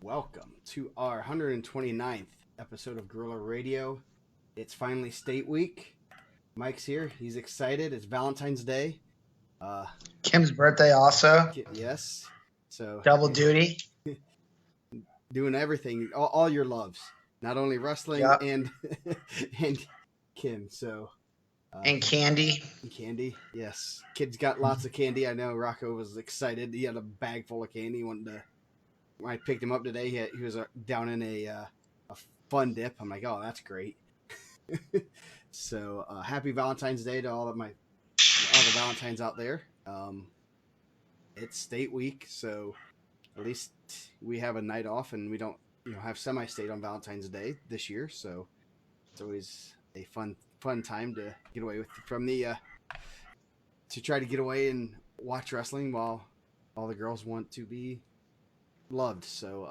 welcome to our 129th episode of Guerrilla Radio. It's finally state week. Mike's here. He's excited. It's Valentine's Day. Kim's birthday also. Yes. So double duty. Doing everything, all your loves, not only wrestling Yep. and Kim. So And candy. Candy, yes. Kid's got lots of candy. I know Rocco was excited. He had a bag full of candy. He wanted to. When I picked him up today, he was down in a fun dip. I'm like, oh, that's great. So happy Valentine's Day to all the Valentines out there. It's state week, so at least we have a night off, and we don't have semi-state on Valentine's Day this year. So it's always a fun time to get away to try to get away and watch wrestling while all the girls want to be loved. So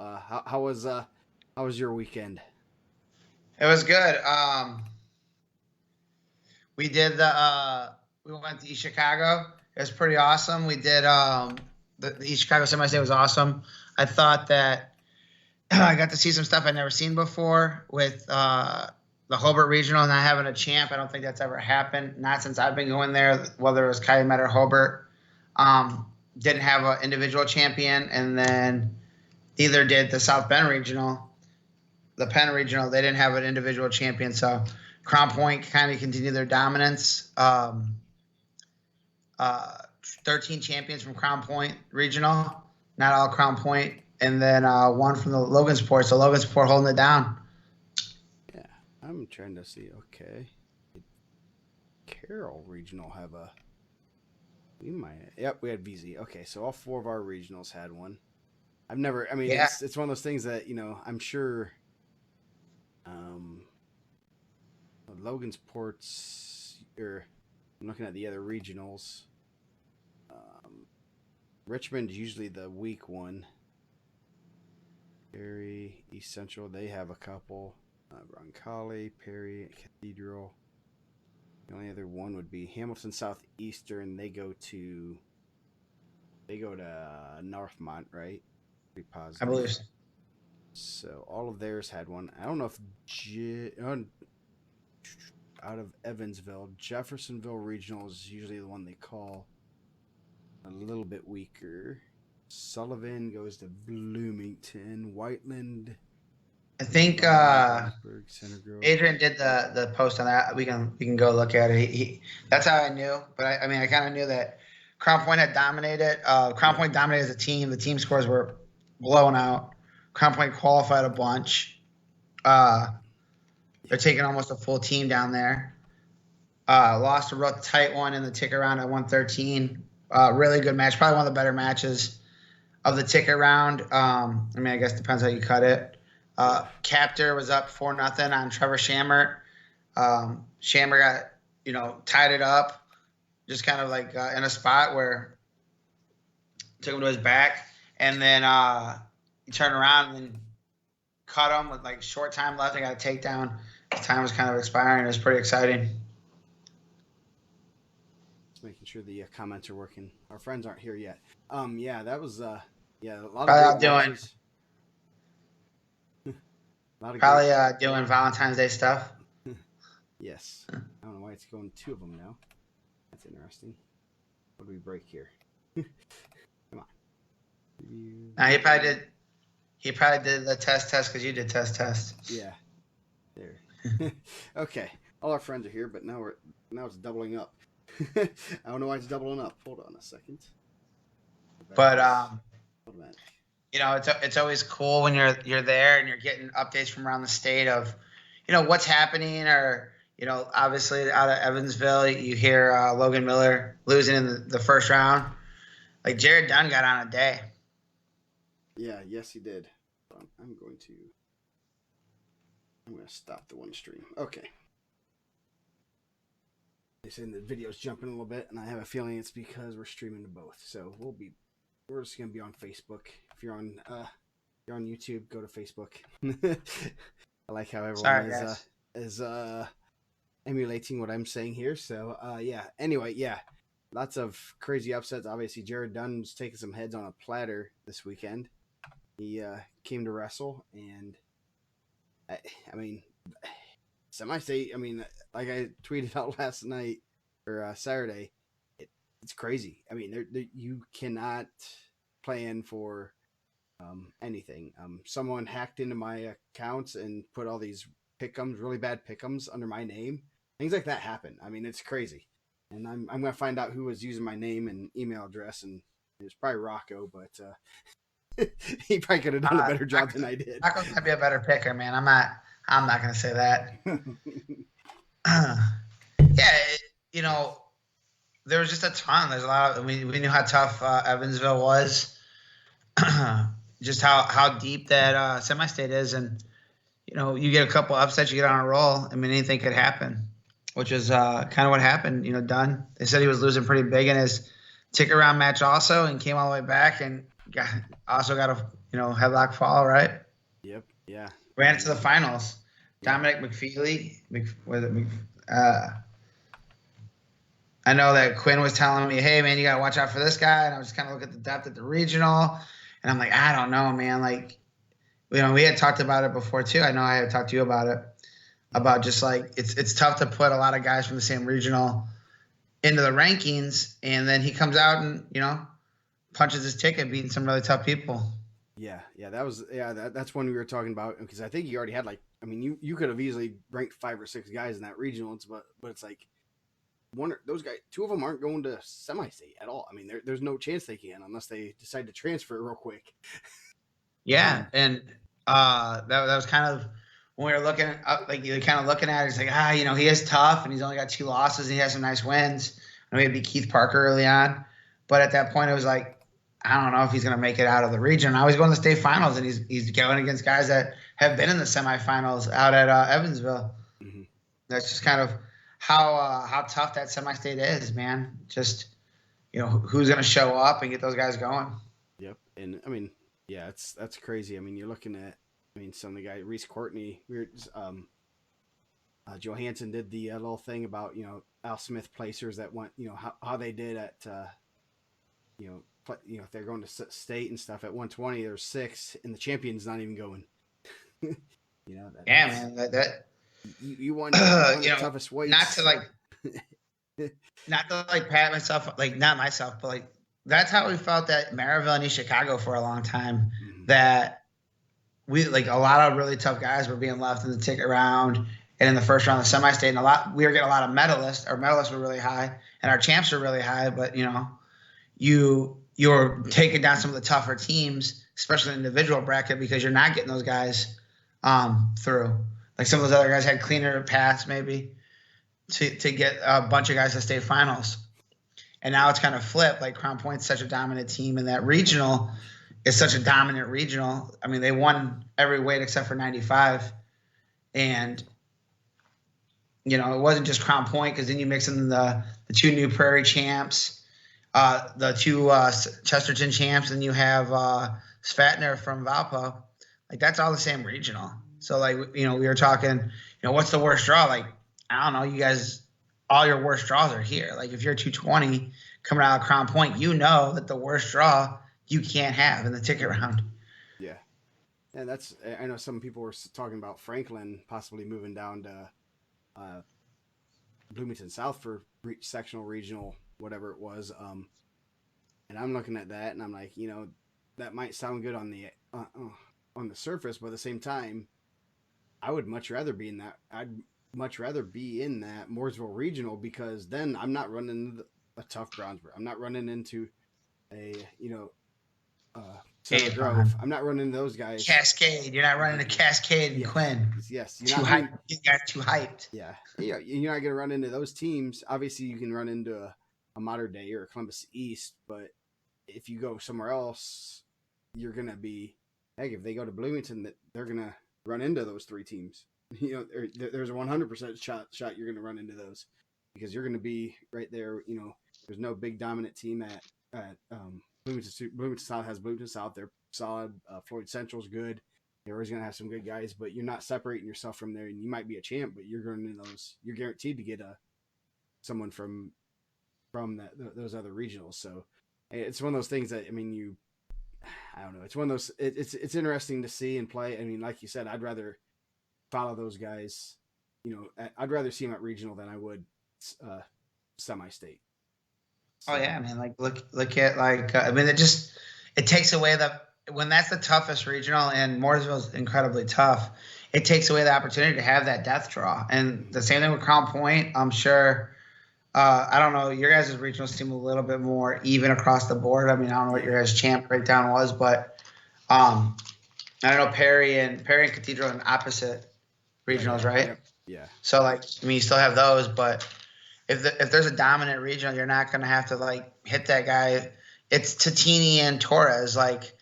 how was your weekend? It was good. We did we went to East Chicago. It was pretty awesome. We did the East Chicago semi-state was awesome. I thought that I got to see some stuff I'd never seen before with the Hobart Regional not having a champ. I don't think that's ever happened. Not since I've been going there, whether it was Calumet or Hobart. Didn't have an individual champion, and then neither did the South Bend Regional. The Penn Regional, they didn't have an individual champion, so Crown Point kind of continued their dominance. 13 champions from Crown Point Regional, not all Crown Point, and then one from the Logansport. So Logansport holding it down. Yeah, I'm trying to see. Okay, Carroll Regional have a. We might. Yep, we had VZ. Okay, so all four of our regionals had one. I've never. I mean, Yeah. it's one of those things that I'm sure. Logansport's. Or I'm looking at the other regionals. Richmond is usually the weak one. Perry, East Central, they have a couple. Roncalli, Perry, Cathedral. The only other one would be Hamilton Southeastern. They go to Northmont, right? Pretty positive. I believe so. So all of theirs had one. I don't know if out of Evansville, Jeffersonville Regional is usually the one they call a little bit weaker. Sullivan goes to Bloomington. Whiteland. I think Adrian did the post on that. We can go look at it. That's how I knew. But I kind of knew that Crown Point had dominated. Crown Point dominated as a team. The team scores were blown out. Crown Point qualified a bunch. They're taking almost a full team down there. Lost a real tight one in the ticket round at 113. Really good match. Probably one of the better matches of the ticket round. I guess depends how you cut it. Captor was up 4-0 on Trevor Shammer. Shammer got, tied it up, just kind of like in a spot where took him to his back, and then he turned around and caught him with like short time left. I got a takedown. The time was kind of expiring. It was pretty exciting. Just making sure the comments are working. Our friends aren't here yet. Yeah, that was a lot Probably of great matches. Probably doing Valentine's Day stuff. Yes. I don't know why it's going two of them now. That's interesting. What do we break here? Come on. He probably did the test because you did test. Yeah. There. Okay. All our friends are here, but now it's doubling up. I don't know why it's doubling up. Hold on a second. But it's always cool when you're there and you're getting updates from around the state of, what's happening, or obviously out of Evansville you hear Logan Miller losing in the first round. Like Jared Dunn got on a day. Yeah, yes he did. I'm going to stop the one stream. Okay. They said the video's jumping a little bit, and I have a feeling it's because we're streaming to both. So we're just gonna be on Facebook. If you're on YouTube, go to Facebook. I like how everyone is emulating what I'm saying here. So yeah. Anyway, yeah. Lots of crazy upsets. Obviously, Jared Dunn's taking some heads on a platter this weekend. He came to wrestle, and I mean, semi-state. I mean, like I tweeted out last night or Saturday, it's crazy. I mean, you cannot plan for anything. Someone hacked into my accounts and put all these pickums, really bad pickums, under my name. Things like that happen. I mean, it's crazy. And I'm gonna find out who was using my name and email address, and it was probably Rocco, but he probably could have done a better job than I did. Rocco's gonna be a better picker, man. I'm not gonna say that. Yeah, there was just a ton. There's a lot of we knew how tough Evansville was, just how deep that semi-state is, and you get a couple upsets, you get on a roll. I mean, anything could happen, which is kind of what happened. Dunn. They said he was losing pretty big in his ticket round match also, and came all the way back and got a headlock fall, right? Yep. Yeah. Ran into the finals. Dominic McFeely. I know that Quinn was telling me, hey, man, you got to watch out for this guy. And I was just kind of looking at the depth at the regional. And I'm like, I don't know, man. Like, we had talked about it before, too. I know I had talked to you about it, about just like it's tough to put a lot of guys from the same regional into the rankings. And then he comes out and, punches his ticket, beating some really tough people. Yeah. That's when we were talking about, because I think you already had you could have easily ranked 5 or 6 guys in that regional, but it's like those guys, 2 of them aren't going to semi-state at all. I mean, there's no chance they can unless they decide to transfer real quick. Yeah, and that was kind of when we were looking up, like you're kind of looking at it. It's like he is tough, and he's only got 2 losses, and he has some nice wins. I know he beat Keith Parker early on, but at that point, it was like, I don't know if he's going to make it out of the region. Now he's going to the state finals, and he's going against guys that have been in the semifinals out at Evansville. Mm-hmm. That's just kind of how tough that semi-state is, man. Just who's going to show up and get those guys going. Yep, and I mean, yeah, that's crazy. I mean, you're looking at, some of the guys, Reese Courtney. Johansson did the little thing about Al Smith placers that went, how they did at if they're going to state and stuff at 120, there's 6, and the champion's not even going. Man, that you won the toughest weights. Not to pat myself, like not myself, but like that's how we felt at Maryville and East Chicago for a long time. Mm-hmm. That we like a lot of really tough guys were being left in the ticket round and in the first round of the semi-state, and we were getting a lot of medalists. Our medalists were really high, and our champs were really high. But you're taking down some of the tougher teams, especially in the individual bracket, because you're not getting those guys through. Like some of those other guys had cleaner paths maybe to get a bunch of guys to state finals. And now it's kind of flipped. Like Crown Point's such a dominant team, and that regional is such a dominant regional. I mean, they won every weight except for 95. And, it wasn't just Crown Point, because then you mix in the 2 New Prairie champs, the 2 Chesterton champs, and you have Svatner from Valpo. Like, that's all the same regional. So, like, we were talking, what's the worst draw? Like, I don't know, you guys, all your worst draws are here. Like, if you're 220 coming out of Crown Point, that the worst draw you can't have in the ticket round. Yeah. And I know some people were talking about Franklin possibly moving down to Bloomington South for sectional, regional, whatever it was. And I'm looking at that, and I'm like, that might sound good on the surface, but at the same time, I would much rather be in that. I'd much rather be in that Mooresville regional, because then I'm not running into a tough Brownsburg. I'm not running into a Cedar Grove. I'm not running into those guys. Cascade. You're not running into Cascade and Quinn. Yes. You got too hyped. Yeah. You're not going to run into those teams. Obviously, you can run into a Mater Dei or a Columbus East, but if you go somewhere else, you're going to be, heck, if they go to Bloomington, they're going to run into those 3 teams. There's a 100% shot you're going to run into those, because you're going to be right there. There's no big dominant team at Bloomington South. Has Bloomington South. They're solid. Floyd Central's good. You're always going to have some good guys, but you're not separating yourself from there. And you might be a champ, but you're going into those. You're guaranteed to get someone from those other regionals. So it's one of those things that, I don't know. It's one of those. It's interesting to see and play. I mean, like you said, I'd rather follow those guys. I'd rather see them at regional than I would semi-state. So, Oh yeah, man. Like look at like I mean it takes away when that's the toughest regional and Mooresville's incredibly tough. It takes away the opportunity to have that death draw. And the same thing with Crown Point. I'm sure. I don't know. Your guys' regionals seem a little bit more even across the board. I mean, I don't know what your guys' champ breakdown was, but I don't know Perry and Cathedral in opposite regionals, right? Yep. Yeah. So like, I mean, you still have those, but if there's a dominant regional, you're not going to have to like hit that guy. It's Tatini and Torres. Like,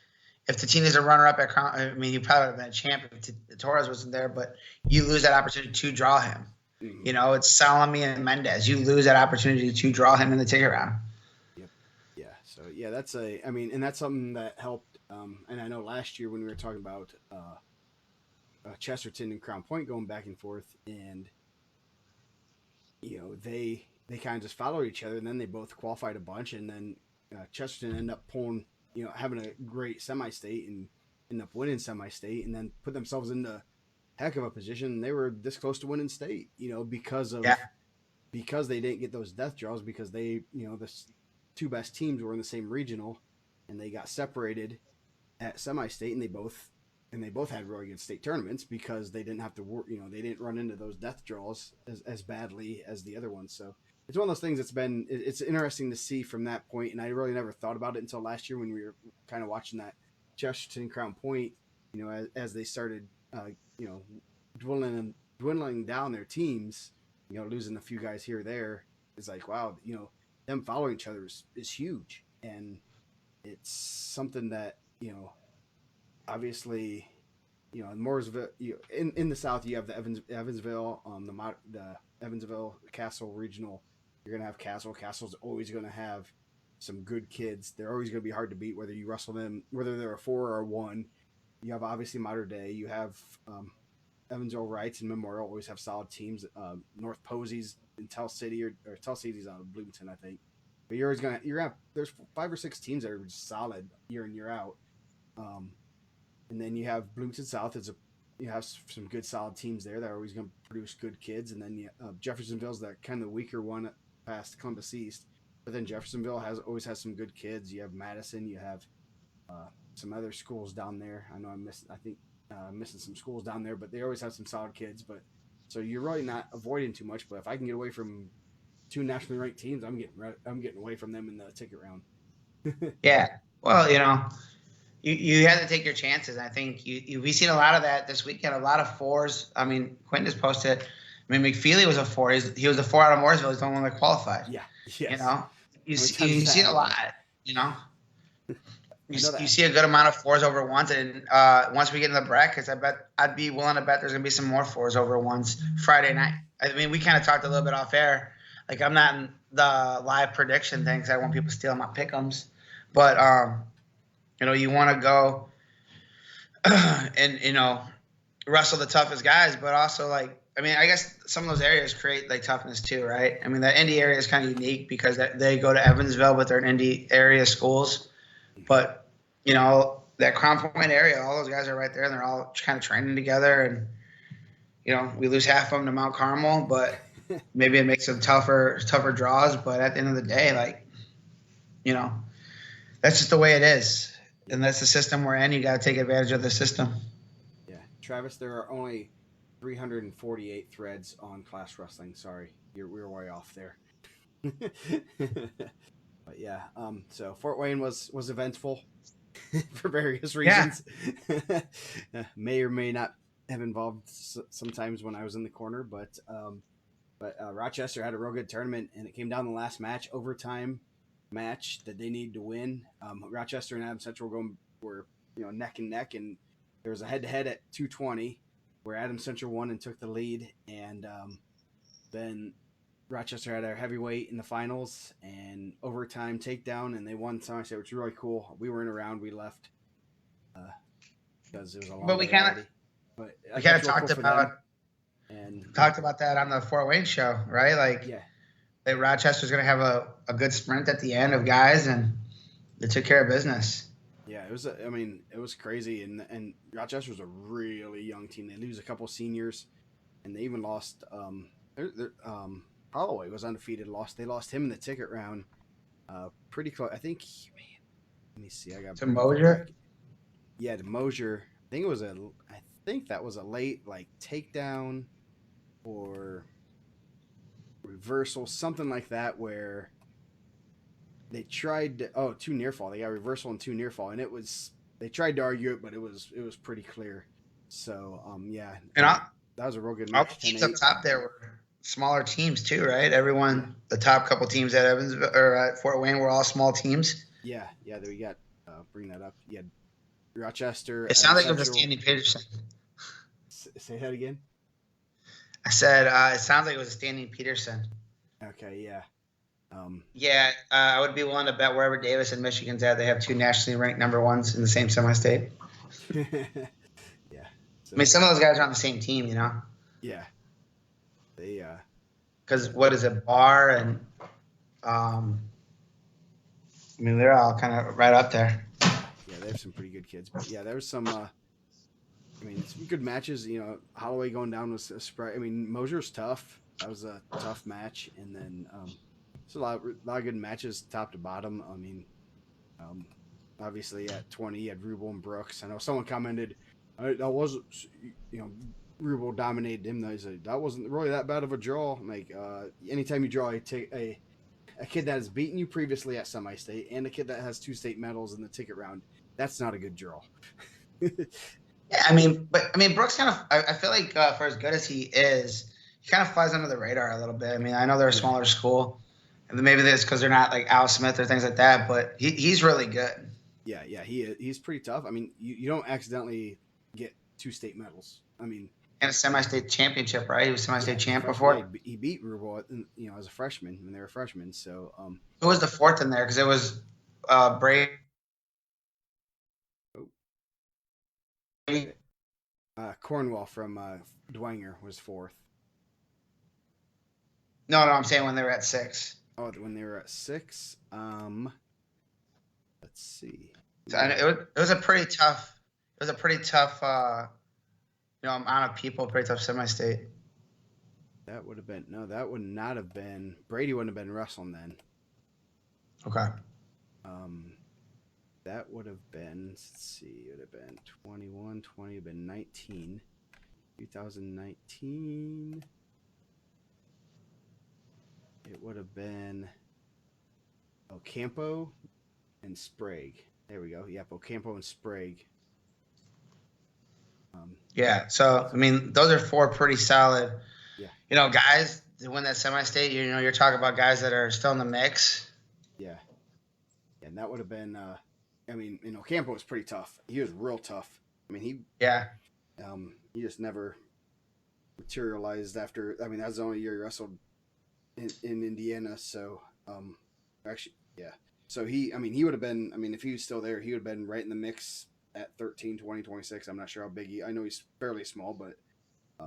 if Tatini's a runner-up at Crown, I mean, he probably would have been a champ if Torres wasn't there, but you lose that opportunity to draw him. Mm-hmm. It's Salami and Mendez. You lose that opportunity to draw him in the ticket round. Yep. Yeah. So yeah, and that's something that helped. And I know last year when we were talking about Chesterton and Crown Point going back and forth, and they kind of just followed each other, and then they both qualified a bunch, and then Chesterton ended up pulling, having a great semi-state and ended up winning semi-state, and then put themselves into heck of a position. They were this close to winning state, because they didn't get those death draws, because they, the two best teams were in the same regional, and they got separated at semi-state, and they both had really good state tournaments because they didn't have to work, they didn't run into those death draws as badly as the other ones. So it's one of those things it's interesting to see from that point. And I really never thought about it until last year when we were kind of watching that Chesterton Crown Point, as they started, dwindling down their teams, losing a few guys here or there. It's like, wow, them following each other is huge. And it's something that, obviously, in Mooresville, in the South, you have the Evansville, the Evansville Castle regional. You're gonna have Castle. Castle's always gonna have some good kids. They're always gonna be hard to beat, whether you wrestle them, whether they're a 4 or a 1. You have obviously Mater Dei. You have Evansville Wrights and Memorial always have solid teams. North Posey's in Tell City or Tell City's out of Bloomington, I think. But you're gonna there's 5 or 6 teams that are just solid year in, year out. And then you have Bloomington South. You have some good solid teams there that are always going to produce good kids. And then Jeffersonville's that kind of the weaker one past Columbus East. But then Jeffersonville always has some good kids. You have Madison. You have some other schools down there. I know I'm missing some schools down there, but they always have some solid kids. But so you're really not avoiding too much. But if I can get away from 2 nationally ranked teams, I'm getting away from them in the ticket round. Yeah. Well, You have to take your chances. I think we've seen a lot of that this weekend. A lot of 4s. I mean, Quinn just posted. I mean, McFeely was a 4. He was a 4 out of Mooresville. He's the only one that qualified. Yeah. Yes. You see a lot. You see a good amount of 4s over 1s, and once we get in the brackets, I'd be willing to bet there's gonna be some more 4s over 1s Friday night. I mean, we kind of talked a little bit off air. Like, I'm not in the live prediction thing because I want people stealing my pick'ems, but you want to go and, wrestle the toughest guys, but also, like, I mean, I guess some of those areas create, like, toughness too, right? I mean, the Indy area is kind of unique because they go to Evansville, but they're in Indy area schools. But, that Crown Point area, all those guys are right there, and they're all kind of training together. And, we lose half of them to Mount Carmel, but maybe it makes them tougher draws. But at the end of the day, like, that's just the way it is. And that's the system we're in. You got to take advantage of the system. Yeah. Travis, there are only 348 threads on Class Wrestling. Sorry, we were way off there. But yeah, so Fort Wayne was eventful for various reasons. Yeah. May or may not have involved sometimes when I was in the corner, but Rochester had a real good tournament, and it came down to the last match, overtime match that they needed to win. Rochester and Adams Central were neck and neck, and there was a head-to-head at 220 where Adams Central won and took the lead, and then Rochester had our heavyweight in the finals and overtime takedown, and they won semi-state, which was really cool. We weren't around. We left because it was a long but we kind of talked about that on the Fort Wayne show, right? Like, yeah. Rochester's going to have a good sprint at the end of guys, and they took care of business. Yeah, it was. I mean, it was crazy, and Rochester was a really young team. They lose a couple seniors, and they even lost. Holloway was undefeated. They lost him in the ticket round. Pretty close. I think. Man, let me see. I got to To bring up the Mosier? bracket. Yeah, to Mosier. I think that was a late like takedown or reversal, something like that, where they tried to, two near fall. They got reversal and two near fall, and they tried to argue it, but it was pretty clear. So yeah, And that was a real good all match. the teams 10-8. up top there were smaller teams too, right? Yeah, Everyone, the top couple teams at Evansville or at Fort Wayne were all small teams. yeah. There we got bring that up. Yeah, Rochester, It Adams sounds like it was a Central. Standing Peterson. Say that again. I said it sounds like it was a Standing Peterson. Okay, yeah. Yeah, I would be willing to bet wherever Davis and Michigan's at, they have two nationally ranked number ones in the same semi-state. Yeah. I mean, some of those guys are on the same team, you know. Yeah. They Because what is it, Barr and I mean, they're all kind of right up there. yeah, they have some pretty good kids. But yeah, there was some some good matches. Holloway going down was a surprise. I mean, Mosier's tough. That was a tough match, and then there's a lot of good matches, top to bottom. I mean, obviously at 20, you had Rubel and Brooks. I know someone commented that wasn't, Rubel dominated him. They said that wasn't really that bad of a draw. Like anytime you draw a kid that has beaten you previously at semi-state and a kid that has 2 state medals in the ticket round, that's not a good draw. Yeah, Brooks kind of, I feel like for as good as he is, he kind of flies under the radar a little bit. I mean, I know they're a smaller school, and maybe that's because they're not like Al Smith or things like that, but he's really good. Yeah, he's pretty tough. I mean, you don't accidentally get 2 state medals. I mean, And a semi-state championship, right? He was semi-state champ freshman, before. yeah, he beat Rubel, as a freshman when they were freshmen. So, Who was the fourth in there? Because it was Brady. Cornwall from Dwenger was 4th. No, I'm saying when they were at 6. Oh, when they were at 6. Let's see. So, it was a pretty tough. It was a pretty tough. Amount of people. Pretty tough semi-state. That would not have been. Brady wouldn't have been wrestling then. Okay. That would have been, let's see, it would have been 21, 20, would have been 19. 2019. It would have been Ocampo and Sprague. There we go. Yep, Ocampo and Sprague. Yeah. So, I mean, those are 4 pretty solid, yeah, guys to win that semi-state. You're talking about guys that are still in the mix. Yeah. And that would have been, Ocampo was pretty tough. He was real tough. I mean, he just never materialized after. I mean, that was the only year he wrestled in Indiana. So, actually, yeah. So he would have been. I mean, if he was still there, he would have been right in the mix at 13, 20, 26. I'm not sure how big I know he's fairly small, but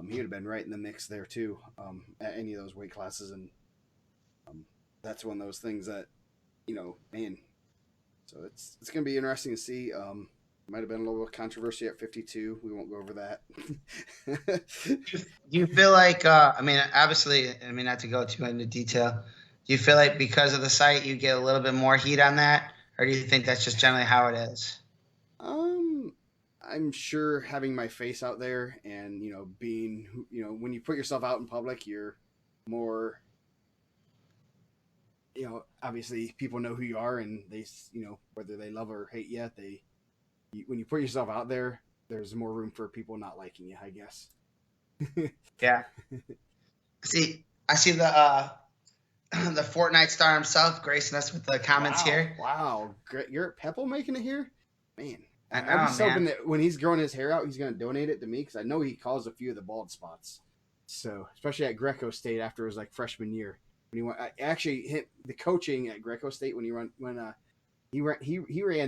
he would have been right in the mix there too. At any of those weight classes, and that's one of those things that, man. So it's going to be interesting to see. Might have been a little bit of controversy at 52. We won't go over that. Do you feel like, obviously, not to go too into detail, do you feel like because of the site you get a little bit more heat on that? Or do you think that's just generally how it is? I'm sure having my face out there and, being, when you put yourself out in public, you're more, obviously people know who you are and they, whether they love or hate you, when you put yourself out there, there's more room for people not liking you, I guess. Yeah. I see the Fortnite star himself gracing us with the comments here. Wow. Great. You're at Pepple making it here? Man. I'm just hoping that when he's growing his hair out, he's going to donate it to me because I know he caused a few of the bald spots. So, especially at Greco State after his freshman year. When he went, I actually hit the coaching at Greco State when he ran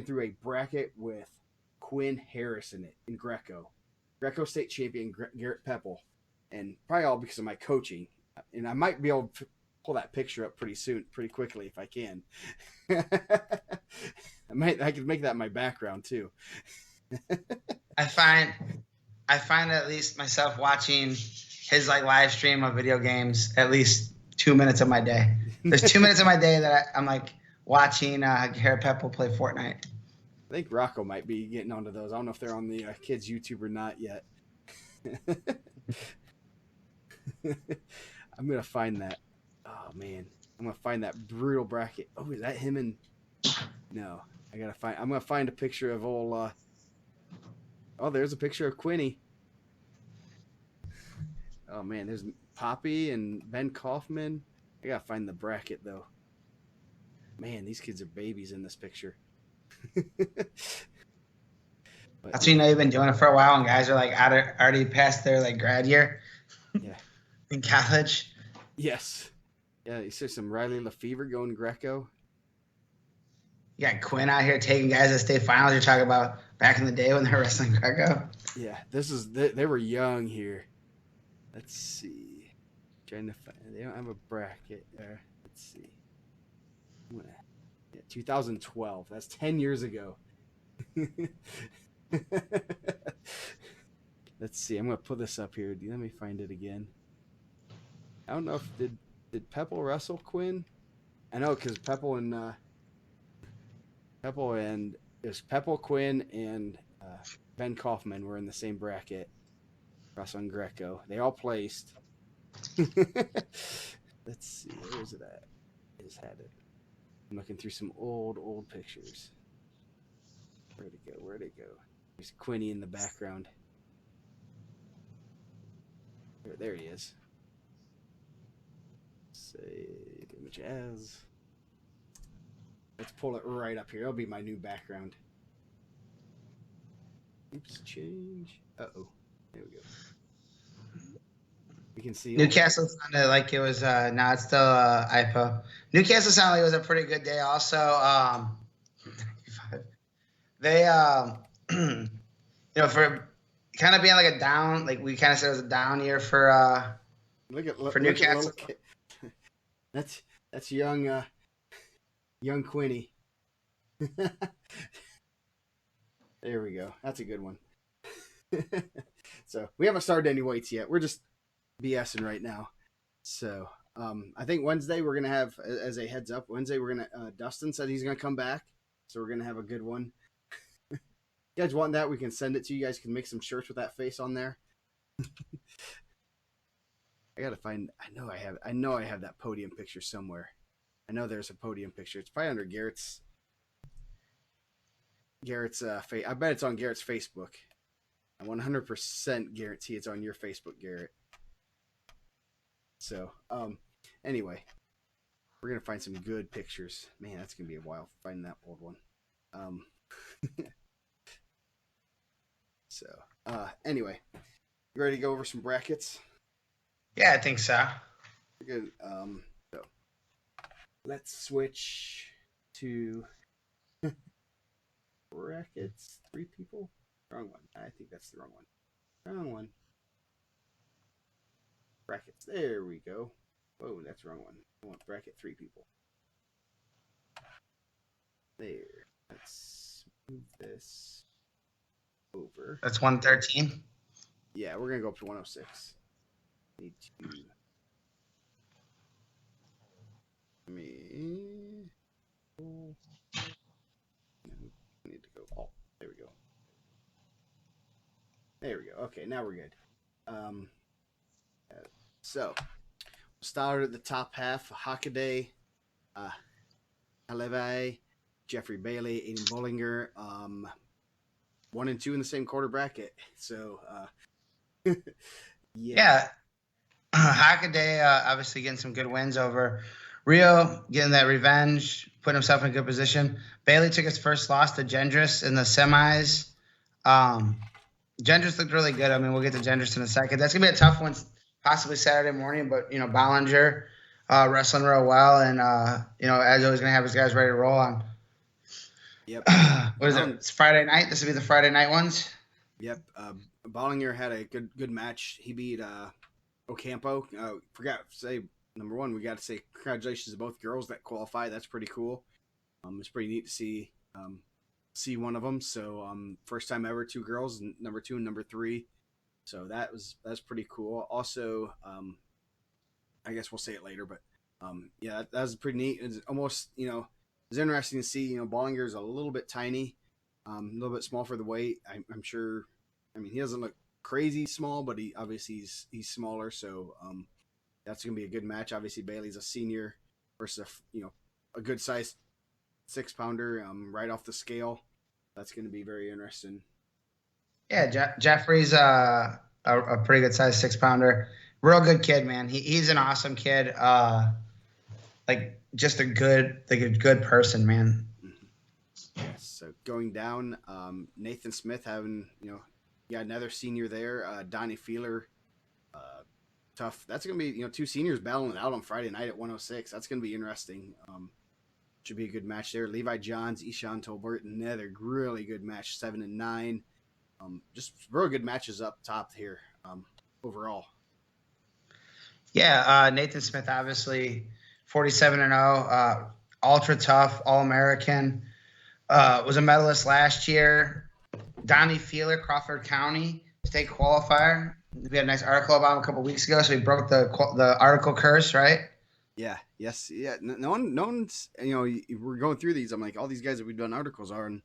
through a bracket with Quinn Harris in it in Greco State champion Garrett Pepple, and probably all because of my coaching. And I might be able to pull that picture up pretty quickly if I can. I could make that my background too. I find at least myself watching his like live stream of video games at least 2 minutes of my day. There's 2 minutes of my day that I'm like watching Garen Catholic play Fortnite. I think Rocco might be getting onto those. I don't know if they're on the kids' YouTube or not yet. I'm gonna find that. Oh man, I'm gonna find that brutal bracket. Oh, is that him? And no, I'm gonna find a picture of old. Oh, there's a picture of Quinny. Oh man, there's Poppy and Ben Kaufman. I gotta find the bracket though. Man, these kids are babies in this picture. But, that's when you've been doing it for a while, and guys are like already past their like grad year. Yeah. In college. Yes. Yeah, you see some Riley Lefevre going Greco. You got Quinn out here taking guys to state finals. You're talking about back in the day when they were wrestling Greco. Yeah, they were young here. Let's see. Trying to find. They don't have a bracket there. Let's see. Yeah, 2012. That's 10 years ago. Let's see. I'm gonna put this up here. Let me find it again. I don't know if did Pepple wrestle Quinn? I know because Pepple and it was Pepple, Quinn, and Ben Kaufman were in the same bracket. Wrestling Greco. They all placed. Let's see. Where is it at? I just had it. I'm looking through some old pictures. Where'd it go? There's Quinny in the background. There he is. Save image as. Let's pull it right up here. It'll be my new background. Oops, change. Uh-oh. There we go. We can see Newcastle sounded like it was no, it's still IPO. Newcastle sounded like it was a pretty good day also. They for kind of being like a down, like we kind of said it was a down year for Newcastle. That's young Quinny. There we go. That's a good one. So we haven't started any weights yet. We're just BSing right now. So I think Wednesday we're gonna have, as a heads up, Dustin said he's gonna come back, so we're gonna have a good one. You guys want that? We can send it to you. You guys can make some shirts with that face on there. I gotta find. I know I have that podium picture somewhere. I know there's a podium picture. It's probably under Garrett's I bet it's on Garrett's Facebook. I 100% guarantee it's on your Facebook, Garrett. So, anyway, we're gonna find some good pictures. Man, that's gonna be a while finding that old one. So, anyway, you ready to go over some brackets? Yeah, I think so. Good. So let's switch to brackets. 3 people. Wrong one. I think that's the wrong one. Wrong one. Brackets. There we go. Whoa, that's the wrong one. I want bracket 3 people. There. Let's move this over. That's 113. Yeah, we're gonna go up to 106. Need to. Need to go. Oh, there we go. There we go. Okay, now we're good. So, we'll start at the top half. Hockaday, Halevai, Jeffrey Bailey, Aiden Bollinger, 1 and 2 in the same quarter bracket. So, yeah. Hockaday obviously getting some good wins over Rio, getting that revenge, putting himself in a good position. Bailey took his first loss to Gendris in the semis. Gendris looked really good. I mean, we'll get to Gendris in a second. That's going to be a tough one, possibly Saturday morning, but, Bollinger wrestling real well. And, as always, going to have his guys ready to roll on. Yep. What is it? It's Friday night. This will be the Friday night ones. Yep. Bollinger had a good match. He beat Ocampo. Forgot to say, number one, we got to say congratulations to both girls that qualify. That's pretty cool. It's pretty neat to see see one of them. So first time ever, 2 girls, number 2 and number 3. So that's pretty cool. Also, I guess we'll say it later, but yeah, that was pretty neat. It's almost, it's interesting to see. Bollinger is a little bit tiny, a little bit small for the weight. I'm sure. I mean, he doesn't look crazy small, but he obviously he's smaller. So that's gonna be a good match. Obviously, Bailey's a senior versus a good sized 6-pounder, right off the scale. That's gonna be very interesting. Yeah, Jeffrey's a pretty good size 6-pounder. Real good kid, man. He's an awesome kid. Like just a good person, man. Yes. So going down, Nathan Smith having you got another senior there. Donnie Feeler, tough. That's gonna be 2 seniors battling it out on Friday night at 106. That's gonna be interesting. Should be a good match there. Levi Johns, Ishan Tolbert, another really good match, 7 and 9. Just real good matches up top here. Overall. Yeah, Nathan Smith, obviously 47-0, ultra tough, All American. Was a medalist last year. Donnie Feeler, Crawford County state qualifier. We had a nice article about him a couple weeks ago, so he broke the article curse, right? Yeah. Yes. Yeah. No one's. We're going through these. I'm like, all these guys that we've done articles on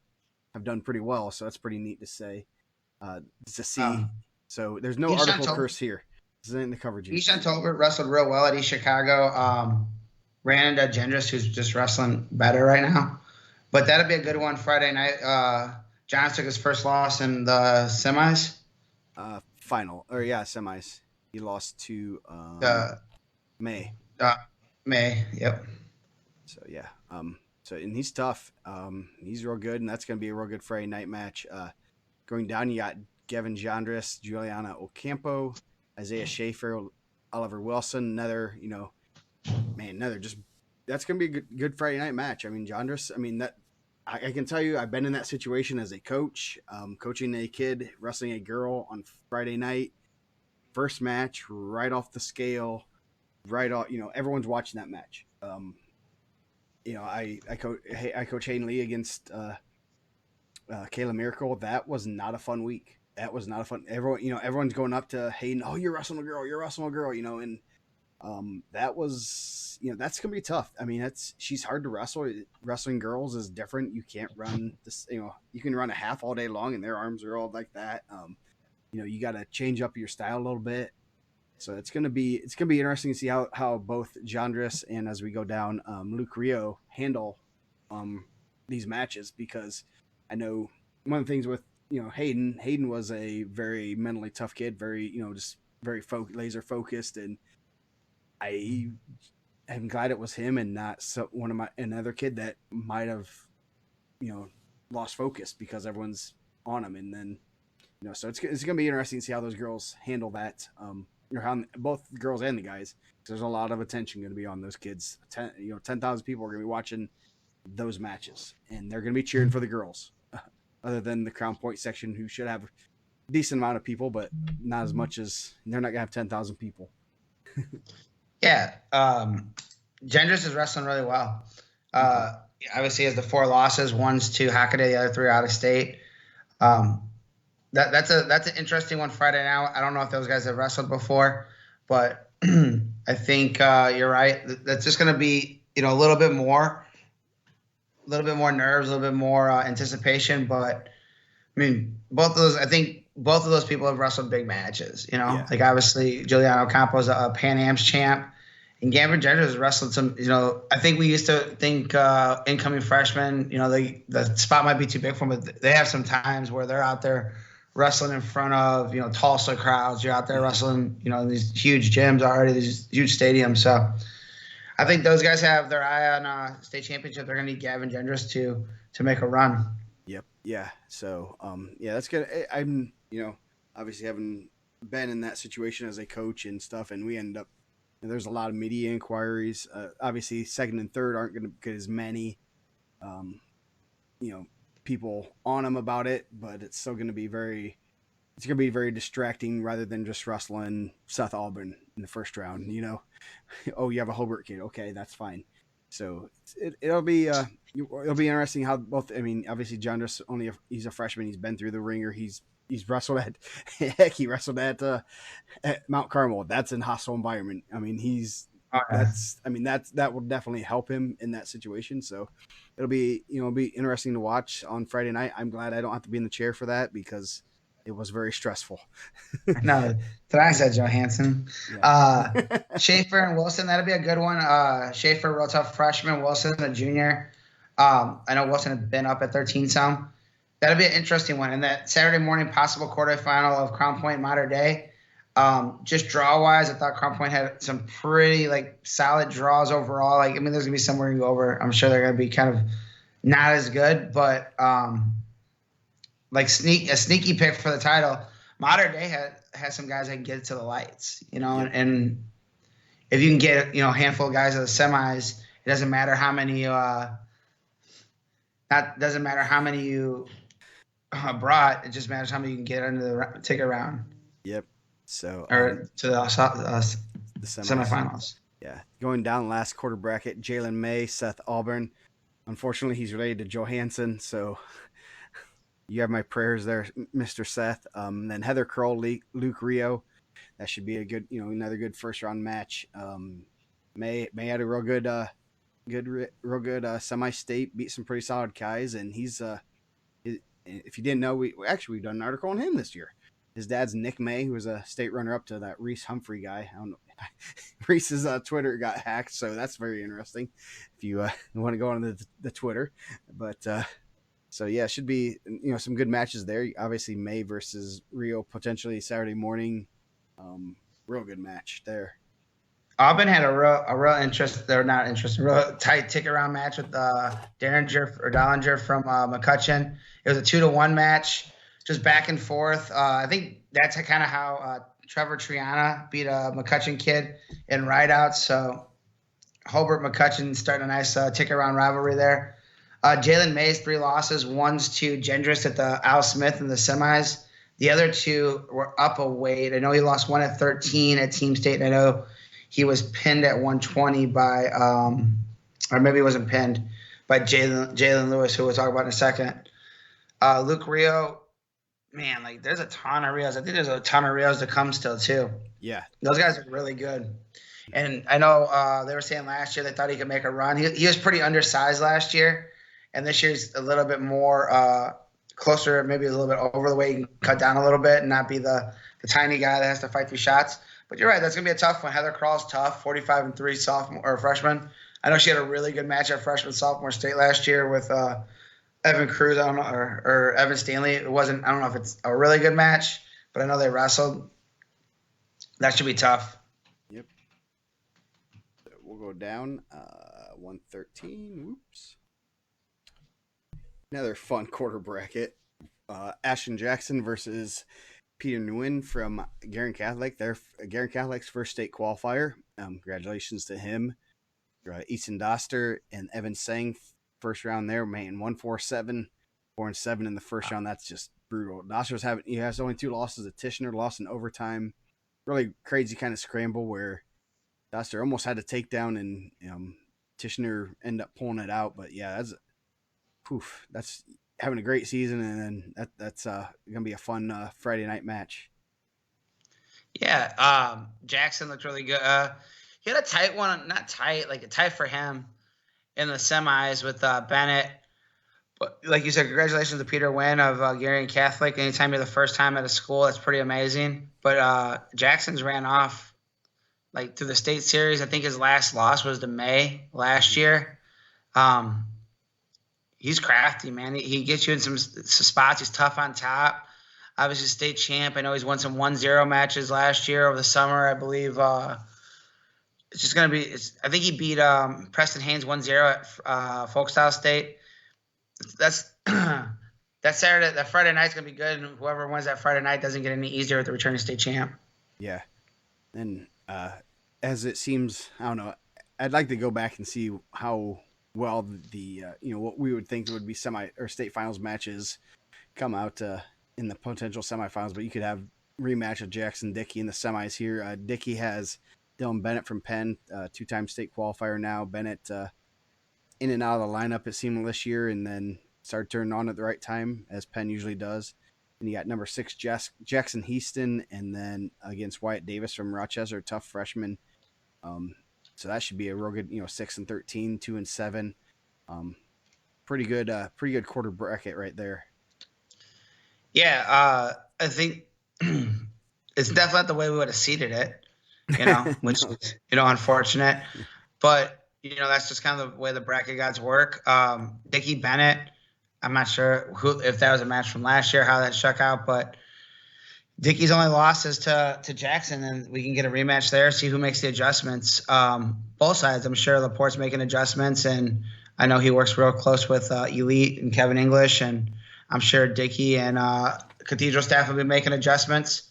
have done pretty well. So that's pretty neat to say. To see. So there's no article curse here. This is in the coverage. Ishan Tolbert wrestled real well at East Chicago. Ran into Gendris, who's just wrestling better right now. But that'll be a good one Friday night. John took his first loss in the semis. Semis. He lost to May. May, yep. So yeah. And he's tough. He's real good, and that's gonna be a real good Friday night match. Going down, you got Gavin Jandris, Juliana Ocampo, Isaiah Schaefer, Oliver Wilson. Another just that's gonna be a good Friday night match. I mean, Jandris. I mean that. I can tell you, I've been in that situation as a coach, coaching a kid, wrestling a girl on Friday night. First match, right off the scale, right off. Everyone's watching that match. I coach Hayden Lee against Kayla Miracle. That was not a fun week. That was not a fun. Everyone's going up to Hayden. Oh, you're wrestling a girl. You're wrestling a girl. And that was, that's gonna be tough. I mean, she's hard to wrestle. Wrestling girls is different. You can't run this. You can run a half all day long, and their arms are all like that. You got to change up your style a little bit. So it's gonna be interesting to see how both Jandris and, as we go down, Luke Rio handle these matches, because I know one of the things with Hayden was a very mentally tough kid, very just very laser focused, and I'm glad it was him and not another kid that might have lost focus because everyone's on him, and then so it's gonna be interesting to see how those girls handle that. How both the girls and the guys, because there's a lot of attention going to be on those kids. 10,000 people are going to be watching those matches, and they're going to be cheering for the girls. Other than the Crown Point section, who should have a decent amount of people, but not as much as they're not going to have 10,000 people. Yeah, Gendris is wrestling really well. Obviously, he has the 4 losses. One's to Hockaday, the other 3 out of state. That's an interesting one Friday now. I don't know if those guys have wrestled before, but I think you're right. That's just going to be a little bit more nerves, a little bit more anticipation. But I mean, I think both of those people have wrestled big matches. Yeah. Like obviously Juliano Campos, a Pan Am's champ, and Gavin Gendris has wrestled some. I think we used to think incoming freshmen, the spot might be too big for them, but they have some times where they're out there wrestling in front of Tulsa crowds. You're out there wrestling in these huge gyms already, these huge stadiums. So I think those guys have their eye on state championship. They're gonna need Gavin Gendris to make a run. Yep. Yeah. So that's good. I'm obviously having been in that situation as a coach and stuff, and we end up there's a lot of media inquiries. Obviously, second and third aren't going to get as many people on them about it, but it's still going to be very distracting rather than just wrestling South Auburn in the first round. Oh, you have a Hobart kid. Okay, that's fine. So it'll be interesting how both. I mean, obviously John just he's a freshman. He's been through the ringer. He's wrestled at heck. He wrestled at Mount Carmel. That's a hostile environment. I mean, that will definitely help him in that situation. So it'll be interesting to watch on Friday night. I'm glad I don't have to be in the chair for that because it was very stressful. No, I said Johansson. Yeah. Schaefer and Wilson, that'd be a good one. Schaefer, real tough freshman. Wilson, a junior. I know Wilson had been up at 13 some. That'd be an interesting one. And that Saturday morning possible quarterfinal of Crown Point Mater Dei. Just draw wise, I thought Crown Point had some pretty solid draws overall. There's gonna be somewhere you can go over. I'm sure they're gonna be kind of not as good, but a sneaky pick for the title. Mater Dei has some guys that can get it to the lights, and if you can get a handful of guys at the semis, it doesn't matter how many you brought. It just matters how many you can get into the ticket round. Yep. So or to the semifinals. Yeah, going down last quarter bracket, Jaylen May, Seth Auburn. Unfortunately, he's related to Johansson, so you have my prayers there, Mr. Seth. Then Heather Kroll, Luke Rio. That should be a good, another good first round match. May had a real good semi-state, beat some pretty solid guys, and he's if you didn't know, we've done an article on him this year. His dad's Nick May, who was a state runner-up to that Reese Humphrey guy. I don't know. Reese's Twitter got hacked, so that's very interesting. If you want to go on the Twitter, but so yeah, should be some good matches there. Obviously, May versus Rio potentially Saturday morning. Real good match there. Auburn had a real interest. They're not interested. Real tight ticket round match with Dollinger from McCutcheon. It was a 2-1 match, just back and forth. I think that's kind of how Trevor Triana beat a McCutcheon kid in rideouts. So Hobart McCutcheon starting a nice ticket round rivalry there. Jaylen May's 3 losses. One's to Gendris at the Al Smith in the semis. The other 2 were up a weight. I know he lost one at 13 at Team State, and I know he was pinned at 120 by or maybe he wasn't pinned, by Jaylen Lewis, who we'll talk about in a second. Luke Rio, man, there's a ton of Rios. I think there's a ton of Rios to come still, too. Yeah. Those guys are really good. And I know they were saying last year they thought he could make a run. He was pretty undersized last year, and this year's a little bit more closer, maybe a little bit over the weight. He can cut down a little bit and not be the tiny guy that has to fight through shots. But you're right, that's going to be a tough one. Heather Kroll's tough, 45-3 sophomore or freshman. I know she had a really good match at freshman-sophomore state last year with Evan Cruz, I don't know, or Evan Stanley. I don't know if it's a really good match, but I know they wrestled. That should be tough. Yep. We'll go down 113. Whoops. Another fun quarter bracket. Ashton Jackson versus Peter Nguyen from Garen Catholic. They're Garen Catholic's first state qualifier. Congratulations to him. Easton Doster and Evan Sang, first round there, man, 1-4-7, 4-7 in the first round. That's just brutal. Doster's he has only 2 losses. A Tishner lost in overtime. Really crazy kind of scramble where Doster almost had to take down and Tishner ended up pulling it out. But yeah, that's having a great season, and then that's gonna be a fun Friday night match. Yeah, Jackson looked really good. He had a tight one, not tight, a tie for him in the semis with Bennett. But like you said, congratulations to Peter Nguyen of Garen Catholic. Anytime you're the first time at a school, that's pretty amazing. But Jackson's ran off through the state series. I think his last loss was to May last year. He's crafty, man. He gets you in some spots. He's tough on top. Obviously, state champ. I know he's won some 1-0 matches last year over the summer, I believe. It's just going to be – I think he beat Preston Haynes 1-0 at Folkstyle State. That's that Saturday – that Friday night's going to be good, and whoever wins that Friday night doesn't get any easier with the returning state champ. Yeah. And as it seems – I don't know. I'd like to go back and see how well the what we would think would be semi or state finals matches come out in the potential semifinals, but you could have rematch of Jackson Dickey in the semis here. Dickey has Dylan Bennett from Penn, 2-time state qualifier now. Bennett in and out of the lineup, it seemed this year, and then started turning on at the right time, as Penn usually does. And you got number 6, Jackson Heaston, and then against Wyatt Davis from Rochester, tough freshman. So that should be a real good, 6-13, 2-7. Pretty good quarter bracket right there. Yeah, I think it's definitely not the way we would have seeded it, which No. is, unfortunate. But, that's just kind of the way the bracket gods work. Dickie Bennett, I'm not sure if that was a match from last year, how that shook out, but Dickie's only losses to Jackson, and we can get a rematch there, see who makes the adjustments. Both sides, I'm sure Laporte's making adjustments, and I know he works real close with Elite and Kevin English, and I'm sure Dickie and Cathedral staff will be making adjustments.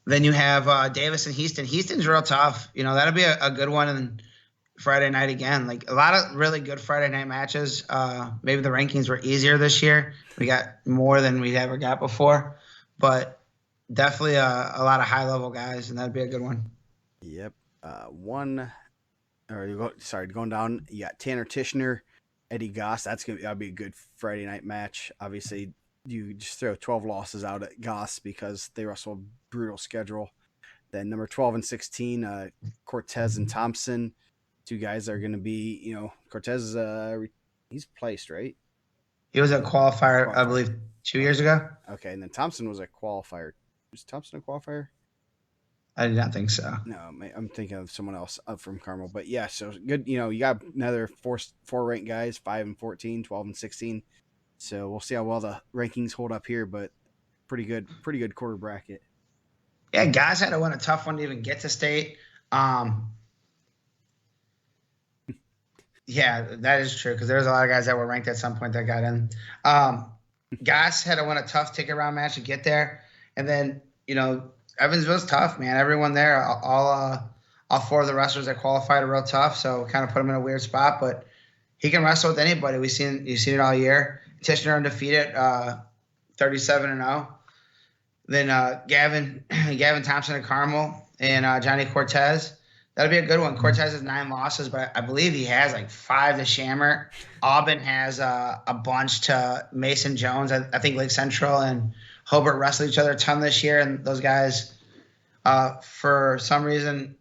Then you have Davis and Heaston. Heaston's real tough. That'll be a good one on Friday night again. Like a lot of really good Friday night matches. Maybe the rankings were easier this year. We got more than we ever got before, but definitely a lot of high level guys, and that'd be a good one. Yep. Going down. You got Tanner Tishner, Eddie Goss. That'll be a good Friday night match. Obviously, you just throw 12 losses out at Goss because they wrestle a brutal schedule. Then number 12 and 16, Cortez and Thompson. Two guys are going to be, Cortez, he's placed, right? He was a qualifier, I believe, 2 years ago. Okay, and then Thompson was a qualifier. Was Thompson a qualifier? I did not think so. No, I'm thinking of someone else up from Carmel. But yeah, so good. You got another four ranked guys, 5 and 14, 12 and 16. So we'll see how well the rankings hold up here, but pretty good quarter bracket. Yeah, guys had to win a tough one to even get to state. Yeah, that is true because there's a lot of guys that were ranked at some point that got in. Goss had to win a tough ticket round match to get there, and then Evansville's tough, man. Everyone there, all 4 of the wrestlers that qualified are real tough, so kind of put him in a weird spot. But he can wrestle with anybody. You've seen it all year. Tishner undefeated, 37-0. Then Gavin Thompson at Carmel and Johnny Cortez. That'll be a good one. Cortez has 9 losses, but I believe he has like 5 to Shammer. Auburn has a bunch to Mason Jones. I think Lake Central and Hobart wrestled each other a ton this year, and those guys, for some reason,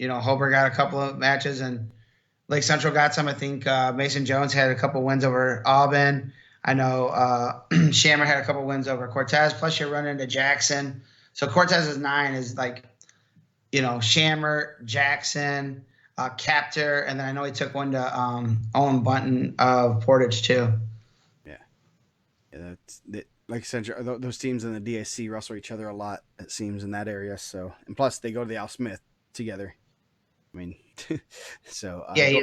Hobart got a couple of matches, and Lake Central got some. I think Mason Jones had a couple wins over Auburn. I know Shammer had a couple wins over Cortez. Plus, you're running into Jackson. So Cortez's 9 is like, Shammer, Jackson, Captor, and then I know he took one to Owen Bunton of Portage too. Yeah, like I said, those teams in the DAC wrestle each other a lot. It seems in that area. So, and plus they go to the Al Smith together. I mean, so yeah,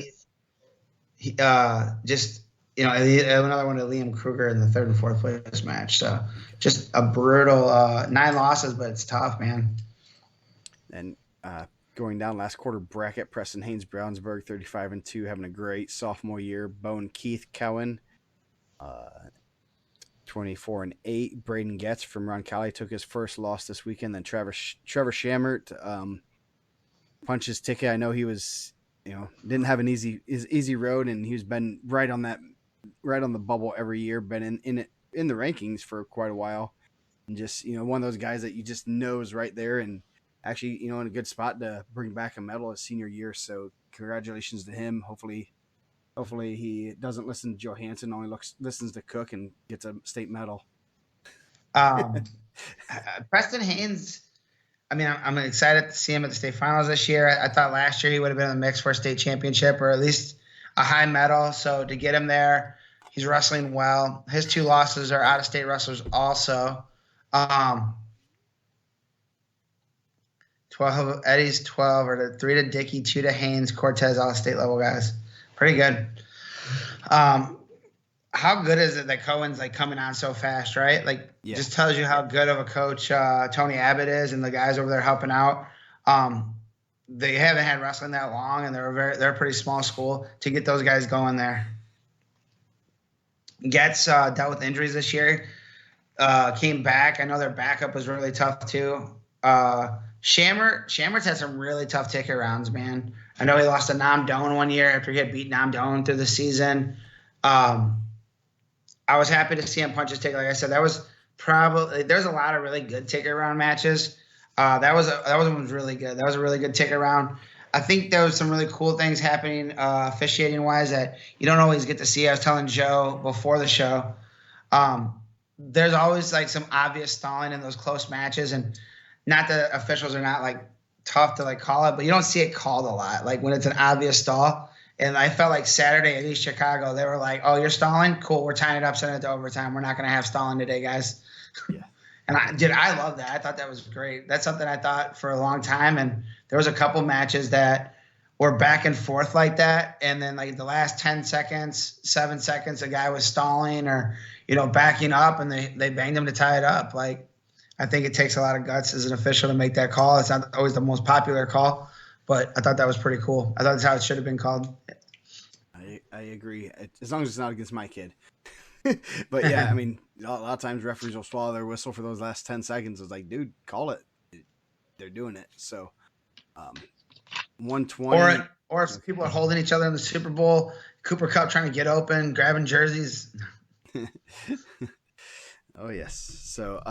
just another one to Liam Kruger in the 3rd and 4th place match. So just a brutal 9 losses, but it's tough, man. And going down last quarter bracket, Preston Haynes, Brownsburg, 35-2, having a great sophomore year. Bone Keith Cowan, 24-8. Braden Getz from Ron Cali took his first loss this weekend. Then Trevor Shammert punched his ticket. I know he was, didn't have an easy road, and he's been right on the bubble every year. Been in the rankings for quite a while, and just one of those guys that you just know is right there, and actually in a good spot to bring back a medal his senior year. So congratulations to him. Hopefully he doesn't listen to Johansson, only listens to Cook and gets a state medal. Preston Haynes, I mean, I'm excited to see him at the state finals this year. I thought last year he would have been in the mix for a state championship or at least a high medal. So to get him there, he's wrestling well. His 2 losses are out-of-state wrestlers also. 12 Eddie's 12 or 3 to Dickey, 2 to Haynes, Cortez, all state level guys. Pretty good. How good is it that Cohen's like coming on so fast, right? Like, yeah. Just tells you how good of a coach Tony Abbott is, and the guys over there helping out. They haven't had wrestling that long, and they're a pretty small school to get those guys going there. Getz dealt with injuries this year, came back. I know their backup was really tough too. Shammer's had some really tough ticket rounds, man. I know he lost to Nam Doan one year after he had beat Nam Doan through the season. I was happy to see him punch his ticket. Like I said, that was probably there's a lot of really good ticket round matches. That one was really good. That was a really good ticket round. I think there was some really cool things happening officiating wise that you don't always get to see. I was telling Joe before the show. There's always like some obvious stalling in those close matches, and not that officials are not like tough to like call it, but you don't see it called a lot. Like when it's an obvious stall. And I felt like Saturday at East Chicago, they were like, "Oh, you're stalling? Cool, we're tying it up, sending it to overtime. We're not going to have stalling today, guys." Yeah. And I love that. I thought that was great. That's something I thought for a long time. And there was a couple matches that were back and forth like that. And then like the last 10 seconds, 7 seconds, a guy was stalling or, backing up, and they banged him to tie it up. Like, I think it takes a lot of guts as an official to make that call. It's not always the most popular call, but I thought that was pretty cool. I thought that's how it should have been called. I agree. As long as it's not against my kid. But yeah, I mean, a lot of times referees will swallow their whistle for those last 10 seconds. It's like, dude, call it. They're doing it. So, 120. Or if people are holding each other in the Super Bowl, Cooper Kupp trying to get open, grabbing jerseys. Oh, yes. So,